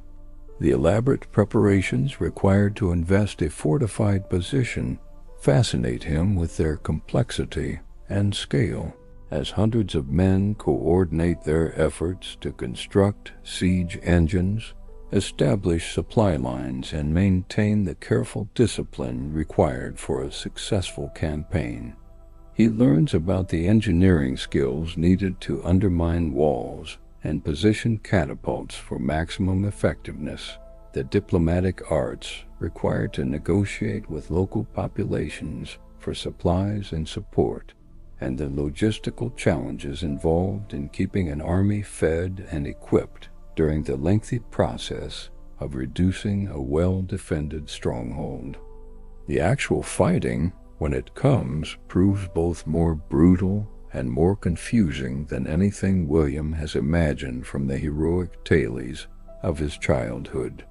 The elaborate preparations required to invest a fortified position fascinate him with their complexity and scale, as hundreds of men coordinate their efforts to construct siege engines, establish supply lines, and maintain the careful discipline required for a successful campaign. He learns about the engineering skills needed to undermine walls and position catapults for maximum effectiveness, the diplomatic arts required to negotiate with local populations for supplies and support, and the logistical challenges involved in keeping an army fed and equipped during the lengthy process of reducing a well-defended stronghold. The actual fighting, when it comes, proves both more brutal and more confusing than anything William has imagined from the heroic tales of his childhood.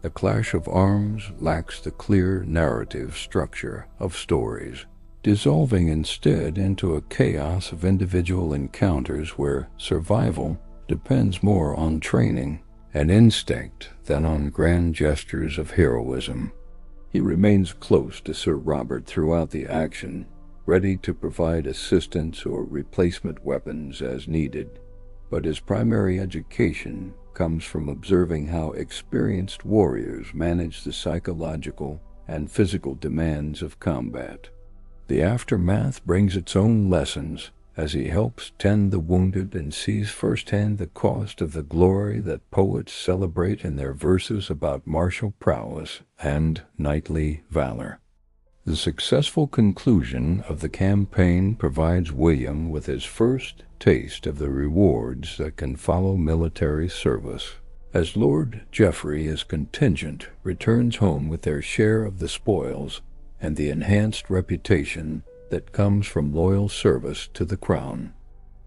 The clash of arms lacks the clear narrative structure of stories, dissolving instead into a chaos of individual encounters where survival depends more on training and instinct than on grand gestures of heroism. He remains close to Sir Robert throughout the action, ready to provide assistance or replacement weapons as needed, but his primary education comes from observing how experienced warriors manage the psychological and physical demands of combat. The aftermath brings its own lessons as he helps tend the wounded and sees firsthand the cost of the glory that poets celebrate in their verses about martial prowess and knightly valor. The successful conclusion of the campaign provides William with his first taste of the rewards that can follow military service, as Lord Geoffrey's contingent returns home with their share of the spoils and the enhanced reputation that comes from loyal service to the crown.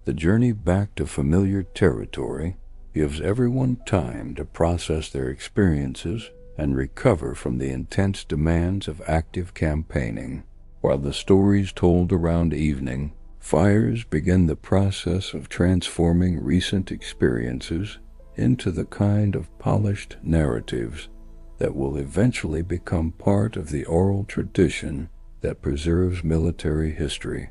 The journey back to familiar territory gives everyone time to process their experiences and recover from the intense demands of active campaigning. While the stories told around evening fires begin the process of transforming recent experiences into the kind of polished narratives that will eventually become part of the oral tradition that preserves military history.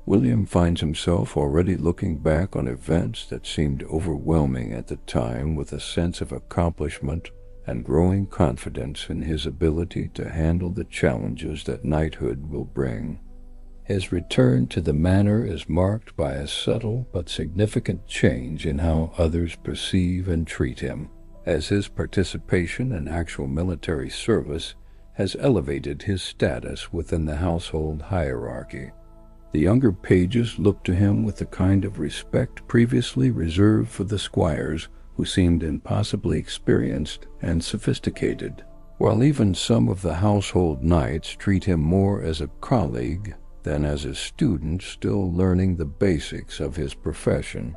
William finds himself already looking back on events that seemed overwhelming at the time with a sense of accomplishment and growing confidence in his ability to handle the challenges that knighthood will bring. His return to the manor is marked by a subtle but significant change in how others perceive and treat him, as his participation in actual military service has elevated his status within the household hierarchy. The younger pages look to him with the kind of respect previously reserved for the squires, who seemed impossibly experienced and sophisticated, while even some of the household knights treat him more as a colleague than as a student still learning the basics of his profession.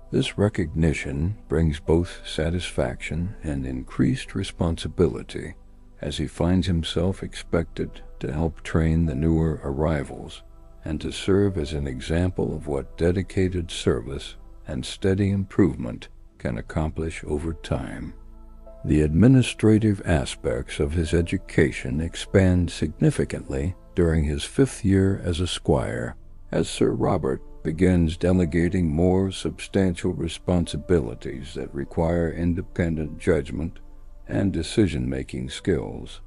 This recognition brings both satisfaction and increased responsibility, as he finds himself expected to help train the newer arrivals and to serve as an example of what dedicated service and steady improvement can accomplish over time. The administrative aspects of his education expand significantly during his 5th year as a squire, as Sir Robert begins delegating more substantial responsibilities that require independent judgment and decision-making skills.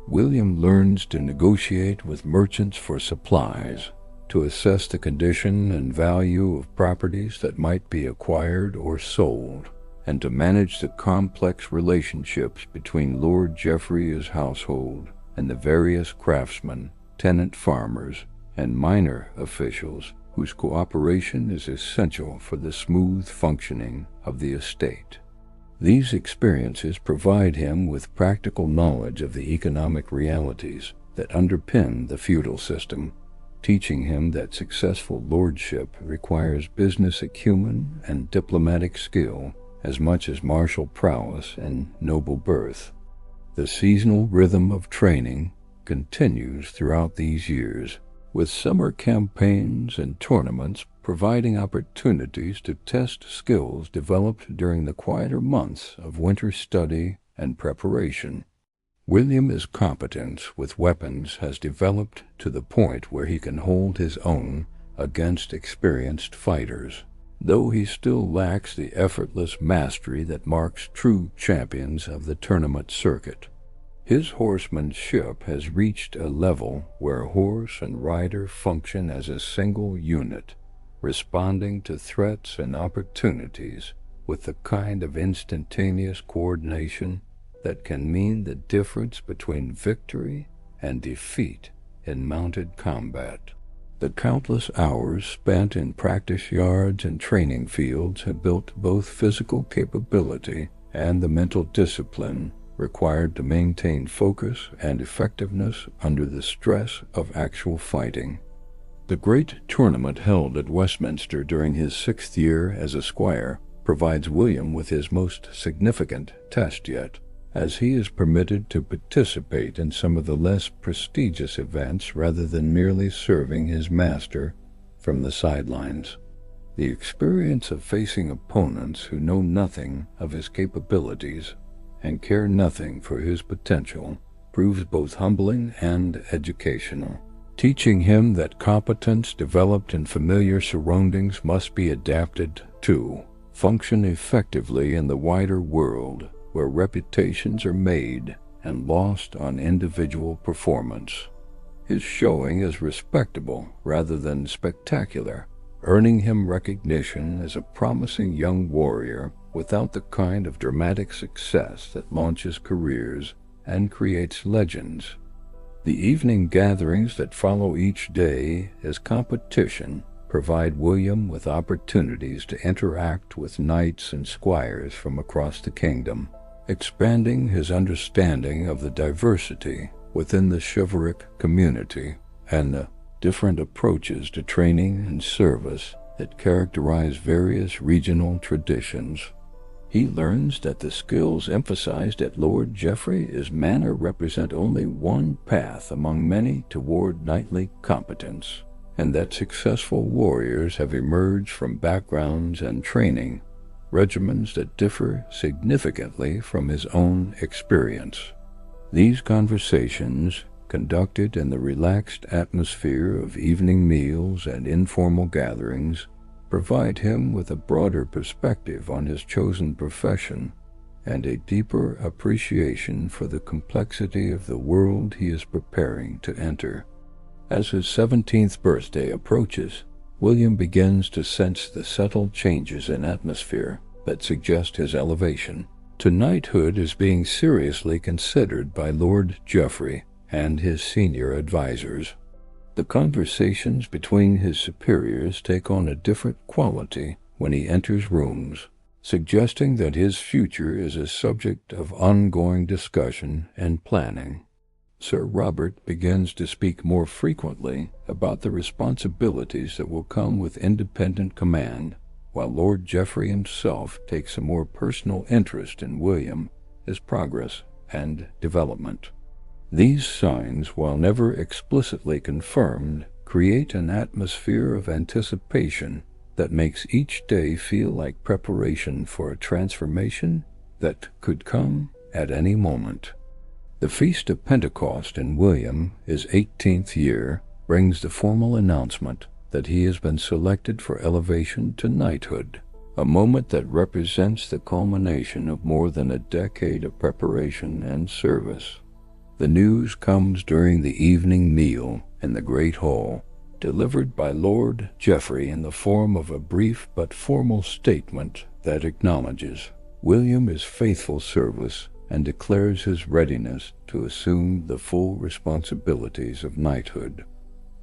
William learns to negotiate with merchants for supplies, to assess the condition and value of properties that might be acquired or sold, and to manage the complex relationships between Lord Geoffrey's household and the various craftsmen, tenant farmers, and minor officials whose cooperation is essential for the smooth functioning of the estate. These experiences provide him with practical knowledge of the economic realities that underpin the feudal system, teaching him that successful lordship requires business acumen and diplomatic skill as much as martial prowess and noble birth. The seasonal rhythm of training continues throughout these years, with summer campaigns and tournaments providing opportunities to test skills developed during the quieter months of winter study and preparation. William's competence with weapons has developed to the point where he can hold his own against experienced fighters, though he still lacks the effortless mastery that marks true champions of the tournament circuit. His horsemanship has reached a level where horse and rider function as a single unit, responding to threats and opportunities with the kind of instantaneous coordination that can mean the difference between victory and defeat in mounted combat. The countless hours spent in practice yards and training fields have built both physical capability and the mental discipline required to maintain focus and effectiveness under the stress of actual fighting. The great tournament held at Westminster during his 6th year as a squire provides William with his most significant test yet, as he is permitted to participate in some of the less prestigious events rather than merely serving his master from the sidelines. The experience of facing opponents who know nothing of his capabilities and care nothing for his potential proves both humbling and educational, teaching him that competence developed in familiar surroundings must be adapted to function effectively in the wider world, where reputations are made and lost on individual performance. His showing is respectable rather than spectacular, earning him recognition as a promising young warrior without the kind of dramatic success that launches careers and creates legends. The evening gatherings that follow each day as competition provide William with opportunities to interact with knights and squires from across the kingdom, expanding his understanding of the diversity within the chivalric community and the different approaches to training and service that characterize various regional traditions. He learns that the skills emphasized at Lord Geoffrey's manor represent only one path among many toward knightly competence, and that successful warriors have emerged from backgrounds and training regimens that differ significantly from his own experience. These conversations, conducted in the relaxed atmosphere of evening meals and informal gatherings, provide him with a broader perspective on his chosen profession and a deeper appreciation for the complexity of the world he is preparing to enter. As his 17th birthday approaches, William begins to sense the subtle changes in atmosphere that suggest his elevation to knighthood is being seriously considered by Lord Geoffrey and his senior advisors. The conversations between his superiors take on a different quality when he enters rooms, suggesting that his future is a subject of ongoing discussion and planning. Sir Robert begins to speak more frequently about the responsibilities that will come with independent command, while Lord Geoffrey himself takes a more personal interest in William, his progress, and development. These signs, while never explicitly confirmed, create an atmosphere of anticipation that makes each day feel like preparation for a transformation that could come at any moment. The Feast of Pentecost in William, his 18th year, brings the formal announcement that he has been selected for elevation to knighthood, a moment that represents the culmination of more than a decade of preparation and service. The news comes during the evening meal in the Great Hall, delivered by Lord Geoffrey in the form of a brief but formal statement that acknowledges William's faithful service and declares his readiness to assume the full responsibilities of knighthood.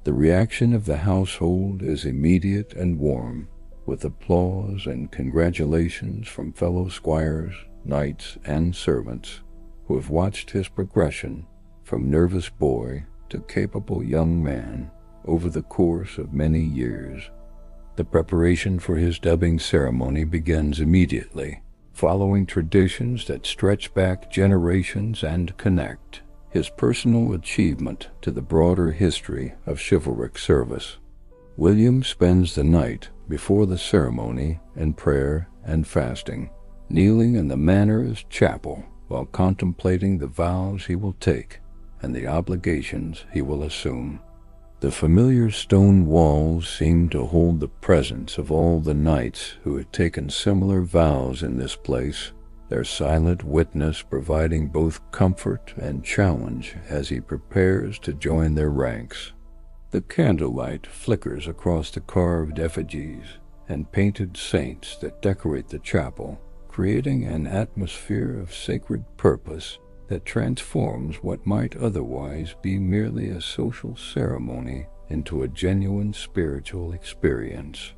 The reaction of the household is immediate and warm, with applause and congratulations from fellow squires, knights, and servants who have watched his progression from nervous boy to capable young man over the course of many years. The preparation for his dubbing ceremony begins immediately, following traditions that stretch back generations and connect his personal achievement to the broader history of chivalric service. William spends the night before the ceremony in prayer and fasting, kneeling in the Manor's chapel while contemplating the vows he will take and the obligations he will assume. The familiar stone walls seem to hold the presence of all the knights who had taken similar vows in this place, their silent witness providing both comfort and challenge as he prepares to join their ranks. The candlelight flickers across the carved effigies and painted saints that decorate the chapel, creating an atmosphere of sacred purpose that transforms what might otherwise be merely a social ceremony into a genuine spiritual experience.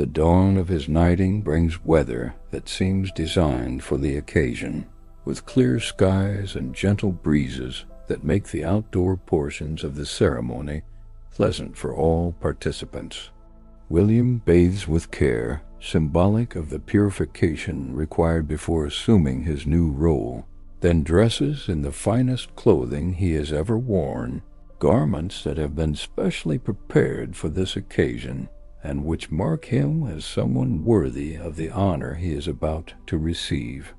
The dawn of his knighting brings weather that seems designed for the occasion, with clear skies and gentle breezes that make the outdoor portions of the ceremony pleasant for all participants. William bathes with care, symbolic of the purification required before assuming his new role, then dresses in the finest clothing he has ever worn, garments that have been specially prepared for this occasion and which mark him as someone worthy of the honor he is about to receive.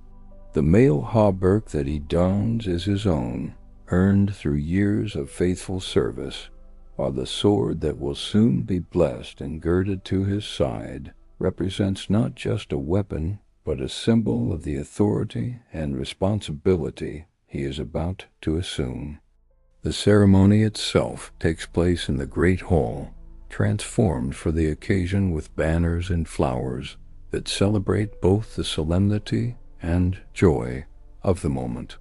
The mail hauberk that he dons is his own, earned through years of faithful service, while the sword that will soon be blessed and girded to his side represents not just a weapon, but a symbol of the authority and responsibility he is about to assume. The ceremony itself takes place in the Great Hall, transformed for the occasion with banners and flowers that celebrate both the solemnity and joy of the moment.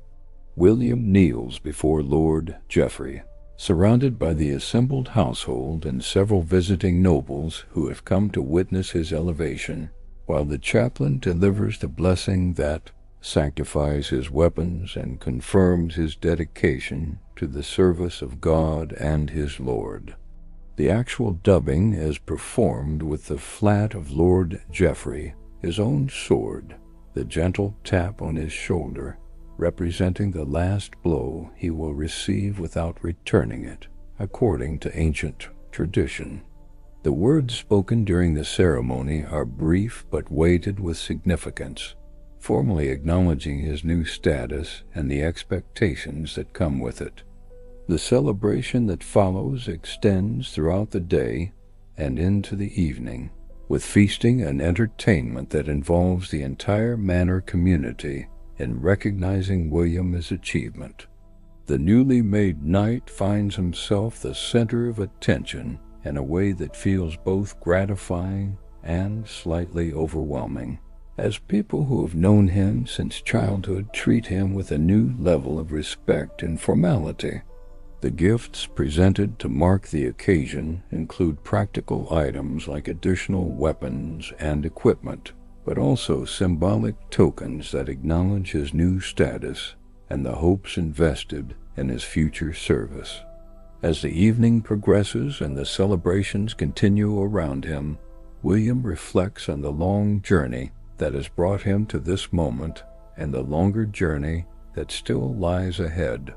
William kneels before Lord Geoffrey, surrounded by the assembled household and several visiting nobles who have come to witness his elevation, while the chaplain delivers the blessing that sanctifies his weapons and confirms his dedication to the service of God and his Lord. The actual dubbing is performed with the flat of Lord Geoffrey, his own sword, the gentle tap on his shoulder, representing the last blow he will receive without returning it, according to ancient tradition. The words spoken during the ceremony are brief but weighted with significance, formally acknowledging his new status and the expectations that come with it. The celebration that follows extends throughout the day and into the evening, with feasting and entertainment that involves the entire Manor community in recognizing William's achievement. The newly made knight finds himself the center of attention in a way that feels both gratifying and slightly overwhelming, as people who have known him since childhood treat him with a new level of respect and formality. The gifts presented to mark the occasion include practical items like additional weapons and equipment, but also symbolic tokens that acknowledge his new status and the hopes invested in his future service. As the evening progresses and the celebrations continue around him, William reflects on the long journey that has brought him to this moment and the longer journey that still lies ahead.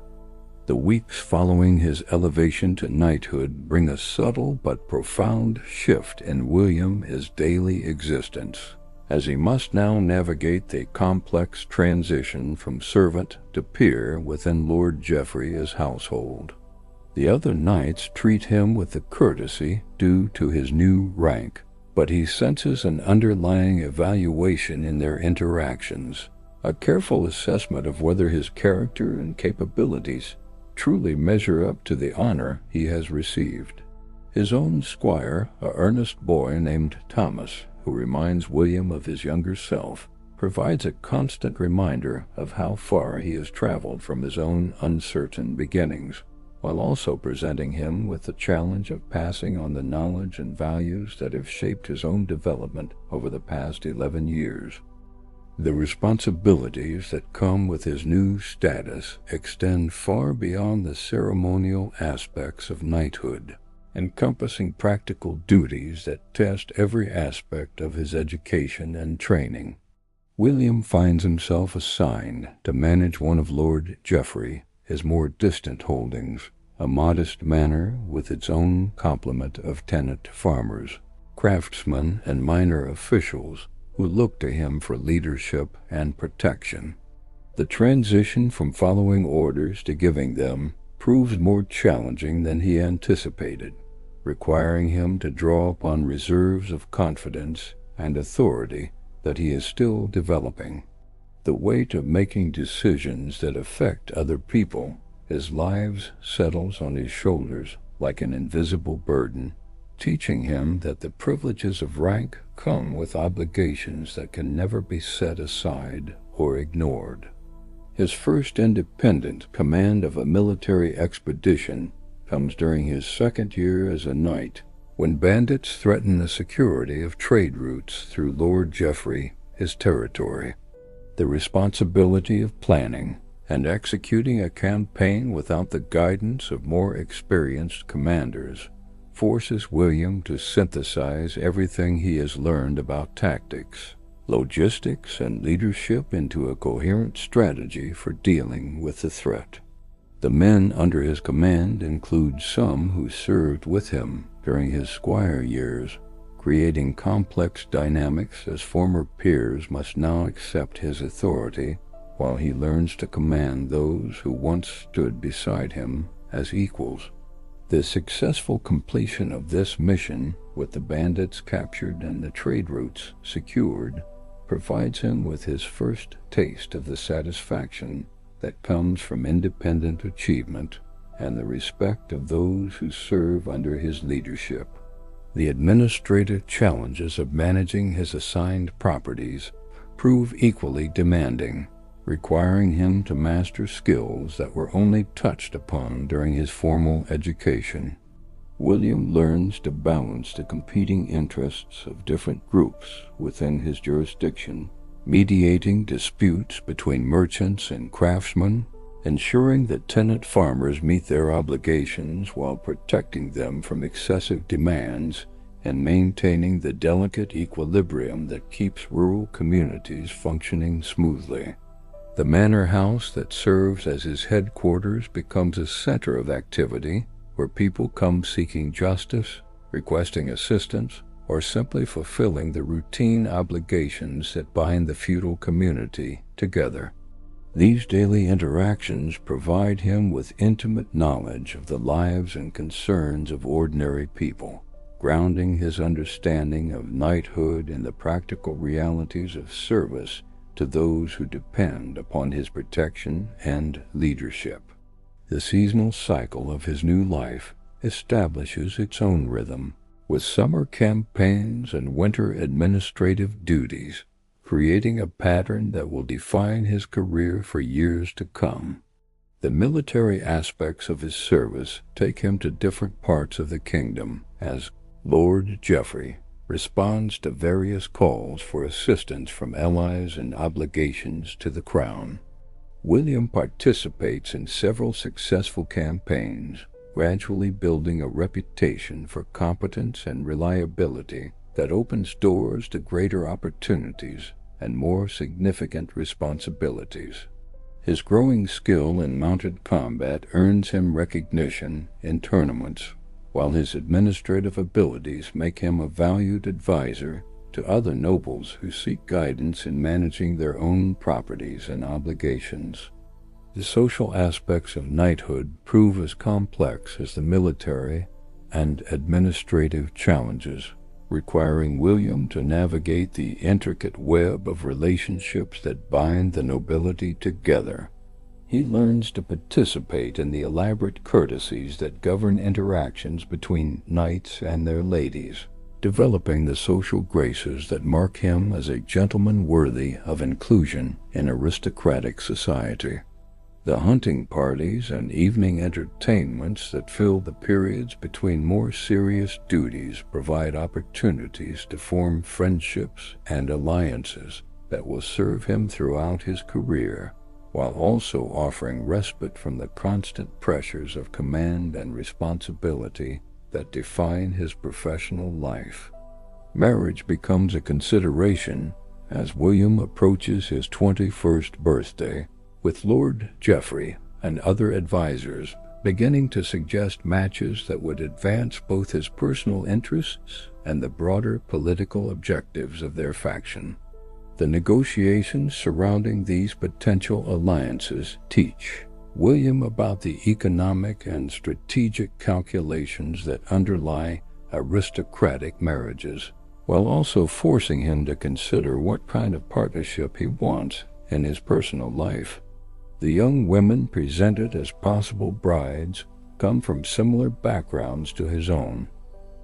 The weeks following his elevation to knighthood bring a subtle but profound shift in William's daily existence, as he must now navigate the complex transition from servant to peer within Lord Geoffrey's household. The other knights treat him with the courtesy due to his new rank, but he senses an underlying evaluation in their interactions, a careful assessment of whether his character and capabilities truly measure up to the honor he has received. His own squire, a earnest boy named Thomas, who reminds William of his younger self, provides a constant reminder of how far he has traveled from his own uncertain beginnings, while also presenting him with the challenge of passing on the knowledge and values that have shaped his own development over the past 11 years. The responsibilities that come with his new status extend far beyond the ceremonial aspects of knighthood, encompassing practical duties that test every aspect of his education and training. William finds himself assigned to manage one of Lord Geoffrey, his more distant holdings, a modest manor with its own complement of tenant farmers, craftsmen, and minor officials who look to him for leadership and protection. The transition from following orders to giving them proves more challenging than he anticipated, requiring him to draw upon reserves of confidence and authority that he is still developing. The weight of making decisions that affect other people, his lives, settles on his shoulders like an invisible burden, teaching him that the privileges of rank come with obligations that can never be set aside or ignored. His first independent command of a military expedition comes during his second year as a knight, when bandits threaten the security of trade routes through Lord Geoffrey, his territory. The responsibility of planning and executing a campaign without the guidance of more experienced commanders forces William to synthesize everything he has learned about tactics, logistics, and leadership into a coherent strategy for dealing with the threat. The men under his command include some who served with him during his squire years, creating complex dynamics as former peers must now accept his authority while he learns to command those who once stood beside him as equals. The successful completion of this mission, with the bandits captured and the trade routes secured, provides him with his first taste of the satisfaction that comes from independent achievement and the respect of those who serve under his leadership. The administrative challenges of managing his assigned properties prove equally demanding, requiring him to master skills that were only touched upon during his formal education. William learns to balance the competing interests of different groups within his jurisdiction, mediating disputes between merchants and craftsmen, ensuring that tenant farmers meet their obligations while protecting them from excessive demands, and maintaining the delicate equilibrium that keeps rural communities functioning smoothly. The manor house that serves as his headquarters becomes a center of activity where people come seeking justice, requesting assistance, or simply fulfilling the routine obligations that bind the feudal community together. These daily interactions provide him with intimate knowledge of the lives and concerns of ordinary people, grounding his understanding of knighthood in the practical realities of service to those who depend upon his protection and leadership. The seasonal cycle of his new life establishes its own rhythm, with summer campaigns and winter administrative duties, creating a pattern that will define his career for years to come. The military aspects of his service take him to different parts of the kingdom as Lord Geoffrey responds to various calls for assistance from allies and obligations to the crown. William participates in several successful campaigns, gradually building a reputation for competence and reliability that opens doors to greater opportunities and more significant responsibilities. His growing skill in mounted combat earns him recognition in tournaments, while his administrative abilities make him a valued advisor to other nobles who seek guidance in managing their own properties and obligations. The social aspects of knighthood prove as complex as the military and administrative challenges, requiring William to navigate the intricate web of relationships that bind the nobility together. He learns to participate in the elaborate courtesies that govern interactions between knights and their ladies, developing the social graces that mark him as a gentleman worthy of inclusion in aristocratic society. The hunting parties and evening entertainments that fill the periods between more serious duties provide opportunities to form friendships and alliances that will serve him throughout his career, while also offering respite from the constant pressures of command and responsibility that define his professional life. Marriage becomes a consideration as William approaches his 21st birthday, with Lord Geoffrey and other advisors beginning to suggest matches that would advance both his personal interests and the broader political objectives of their faction. The negotiations surrounding these potential alliances teach William about the economic and strategic calculations that underlie aristocratic marriages, while also forcing him to consider what kind of partnership he wants in his personal life. The young women presented as possible brides come from similar backgrounds to his own,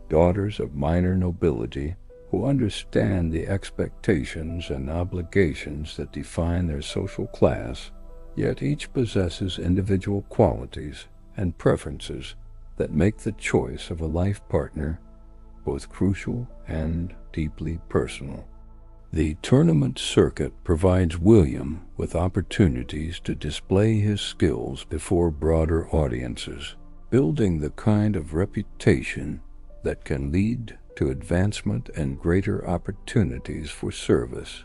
daughters of minor nobility who understand the expectations and obligations that define their social class, yet each possesses individual qualities and preferences that make the choice of a life partner both crucial and deeply personal. The tournament circuit provides William with opportunities to display his skills before broader audiences, building the kind of reputation that can lead to advancement and greater opportunities for service.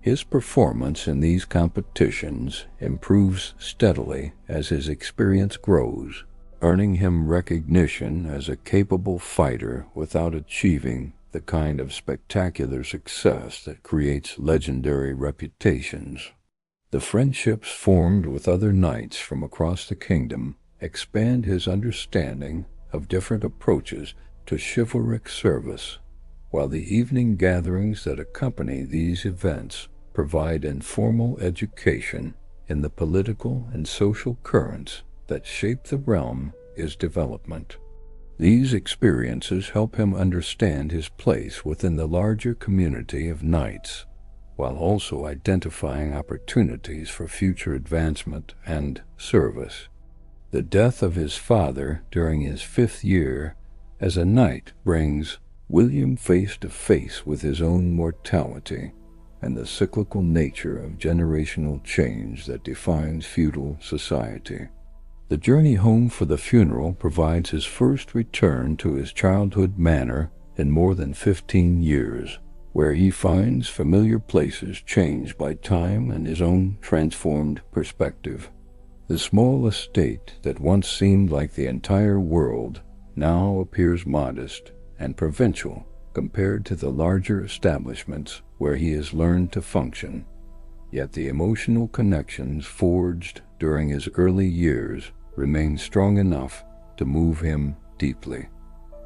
His performance in these competitions improves steadily as his experience grows, earning him recognition as a capable fighter without achieving the kind of spectacular success that creates legendary reputations. The friendships formed with other knights from across the kingdom expand his understanding of different approaches to chivalric service, while the evening gatherings that accompany these events provide informal education in the political and social currents that shape the realm his development. These experiences help him understand his place within the larger community of knights, while also identifying opportunities for future advancement and service. The death of his father during his 5th year as a knight brings William face to face with his own mortality and the cyclical nature of generational change that defines feudal society. The journey home for the funeral provides his first return to his childhood manor in more than 15 years, where he finds familiar places changed by time and his own transformed perspective. The small estate that once seemed like the entire world now appears modest and provincial compared to the larger establishments where he has learned to function. Yet the emotional connections forged during his early years remain strong enough to move him deeply.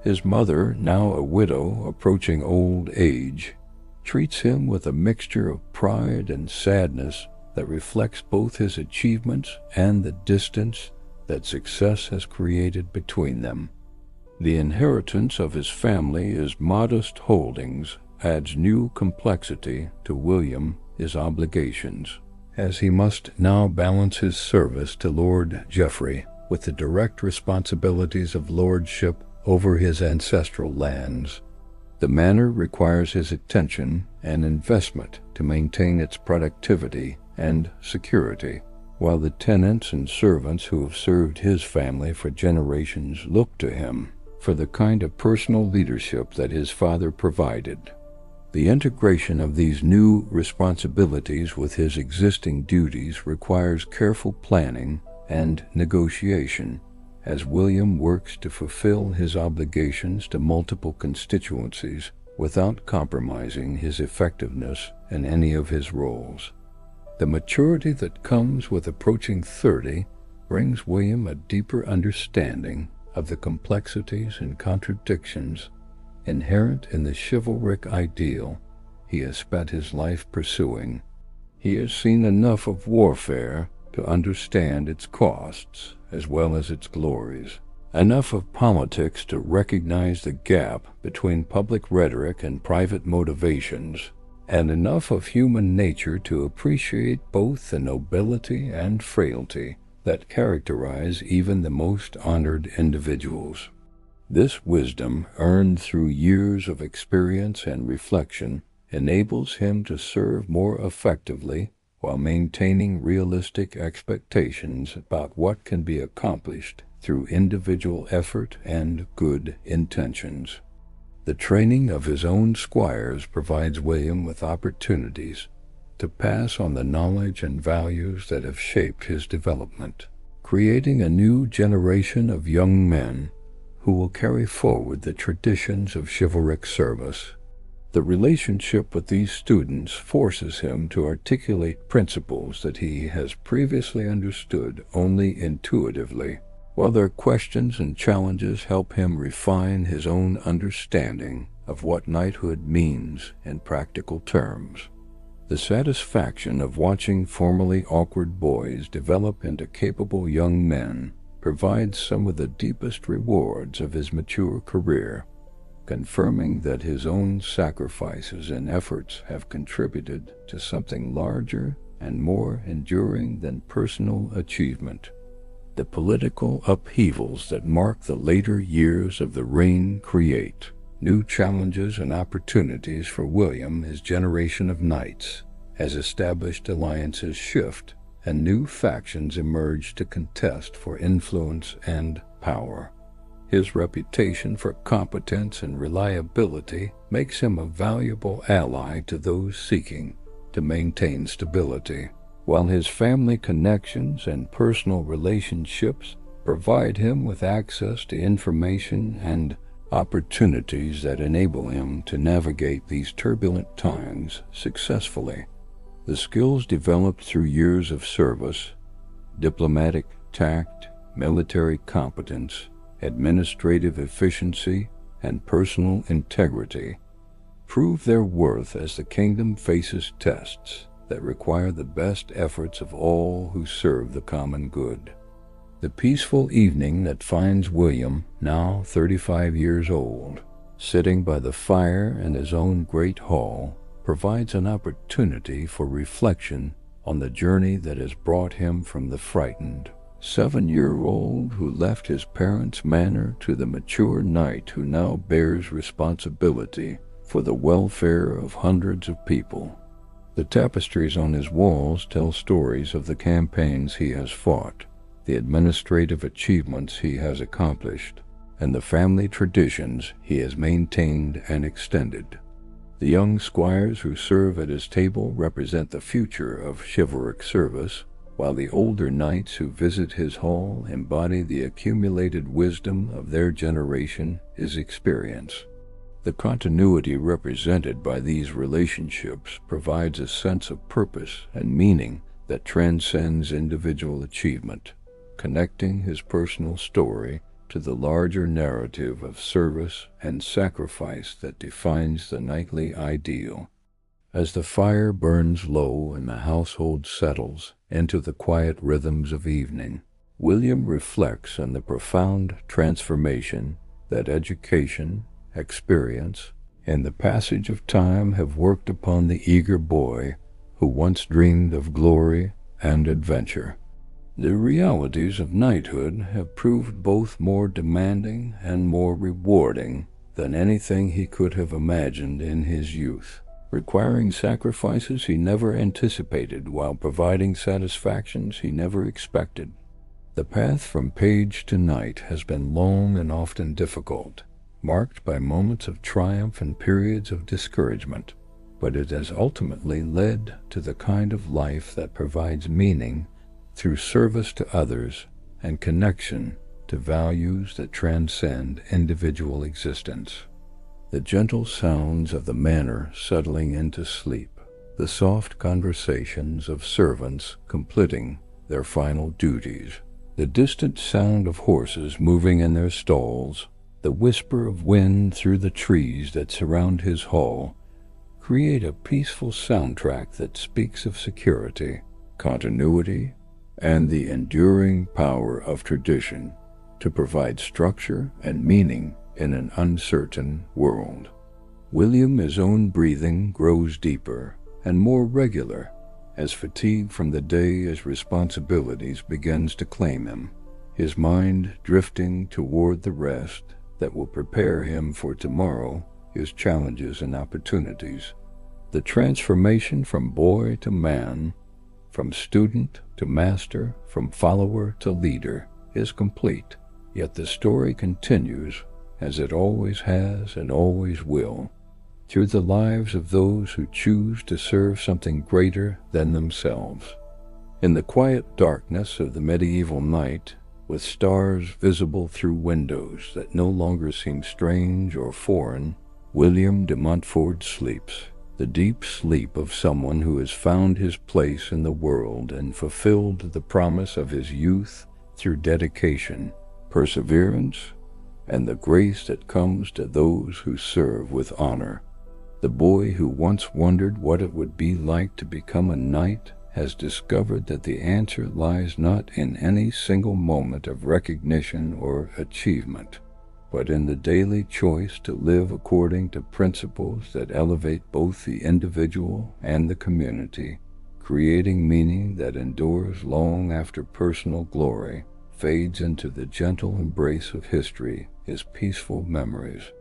His mother, now a widow approaching old age, treats him with a mixture of pride and sadness that reflects both his achievements and the distance that success has created between them. The inheritance of his family's modest holdings adds new complexity to William's obligations, as he must now balance his service to Lord Geoffrey with the direct responsibilities of lordship over his ancestral lands. The manor requires his attention and investment to maintain its productivity and security, while the tenants and servants who have served his family for generations look to him for the kind of personal leadership that his father provided. The integration of these new responsibilities with his existing duties requires careful planning and negotiation, as William works to fulfill his obligations to multiple constituencies without compromising his effectiveness in any of his roles. The maturity that comes with approaching 30 brings William a deeper understanding of the complexities and contradictions inherent in the chivalric ideal he has spent his life pursuing. He has seen enough of warfare to understand its costs as well as its glories, enough of politics to recognize the gap between public rhetoric and private motivations, and enough of human nature to appreciate both the nobility and frailty that characterize even the most honored individuals. This wisdom, earned through years of experience and reflection, enables him to serve more effectively while maintaining realistic expectations about what can be accomplished through individual effort and good intentions. The training of his own squires provides William with opportunities to pass on the knowledge and values that have shaped his development, creating a new generation of young men who will carry forward the traditions of chivalric service. The relationship with these students forces him to articulate principles that he has previously understood only intuitively, while their questions and challenges help him refine his own understanding of what knighthood means in practical terms. The satisfaction of watching formerly awkward boys develop into capable young men provides some of the deepest rewards of his mature career, confirming that his own sacrifices and efforts have contributed to something larger and more enduring than personal achievement. The political upheavals that mark the later years of the reign create new challenges and opportunities for William, his generation of knights, as established alliances shift and new factions emerge to contest for influence and power. His reputation for competence and reliability makes him a valuable ally to those seeking to maintain stability, while his family connections and personal relationships provide him with access to information and opportunities that enable him to navigate these turbulent times successfully. The skills developed through years of service, diplomatic tact, military competence, administrative efficiency, and personal integrity, prove their worth as the kingdom faces tests that require the best efforts of all who serve the common good. The peaceful evening that finds William, now 35 years old, sitting by the fire in his own great hall, provides an opportunity for reflection on the journey that has brought him from the frightened 7-year-old who left his parents' manor to the mature knight who now bears responsibility for the welfare of hundreds of people. The tapestries on his walls tell stories of the campaigns he has fought, the administrative achievements he has accomplished, and the family traditions he has maintained and extended. The young squires who serve at his table represent the future of chivalric service, while the older knights who visit his hall embody the accumulated wisdom of their generation, his experience. The continuity represented by these relationships provides a sense of purpose and meaning that transcends individual achievement, connecting his personal story to the larger narrative of service and sacrifice that defines the knightly ideal. As the fire burns low and the household settles into the quiet rhythms of evening, William reflects on the profound transformation that education, experience, and the passage of time have worked upon the eager boy who once dreamed of glory and adventure. The realities of knighthood have proved both more demanding and more rewarding than anything he could have imagined in his youth, requiring sacrifices he never anticipated while providing satisfactions he never expected. The path from page to knight has been long and often difficult, marked by moments of triumph and periods of discouragement, but it has ultimately led to the kind of life that provides meaning through service to others and connection to values that transcend individual existence. The gentle sounds of the manor settling into sleep, the soft conversations of servants completing their final duties, the distant sound of horses moving in their stalls, the whisper of wind through the trees that surround his hall, create a peaceful soundtrack that speaks of security, continuity, and the enduring power of tradition to provide structure and meaning in an uncertain world. William's own breathing grows deeper and more regular as fatigue from the day's responsibilities begins to claim him, his mind drifting toward the rest that will prepare him for tomorrow, his challenges and opportunities. The transformation from boy to man, from student to master, from follower to leader, is complete, yet the story continues, as it always has and always will, through the lives of those who choose to serve something greater than themselves. In the quiet darkness of the medieval night, with stars visible through windows that no longer seem strange or foreign, William de Montfort sleeps, the deep sleep of someone who has found his place in the world and fulfilled the promise of his youth through dedication, perseverance, and the grace that comes to those who serve with honor. The boy who once wondered what it would be like to become a knight has discovered that the answer lies not in any single moment of recognition or achievement, but in the daily choice to live according to principles that elevate both the individual and the community, creating meaning that endures long after personal glory fades into the gentle embrace of history, his peaceful memories.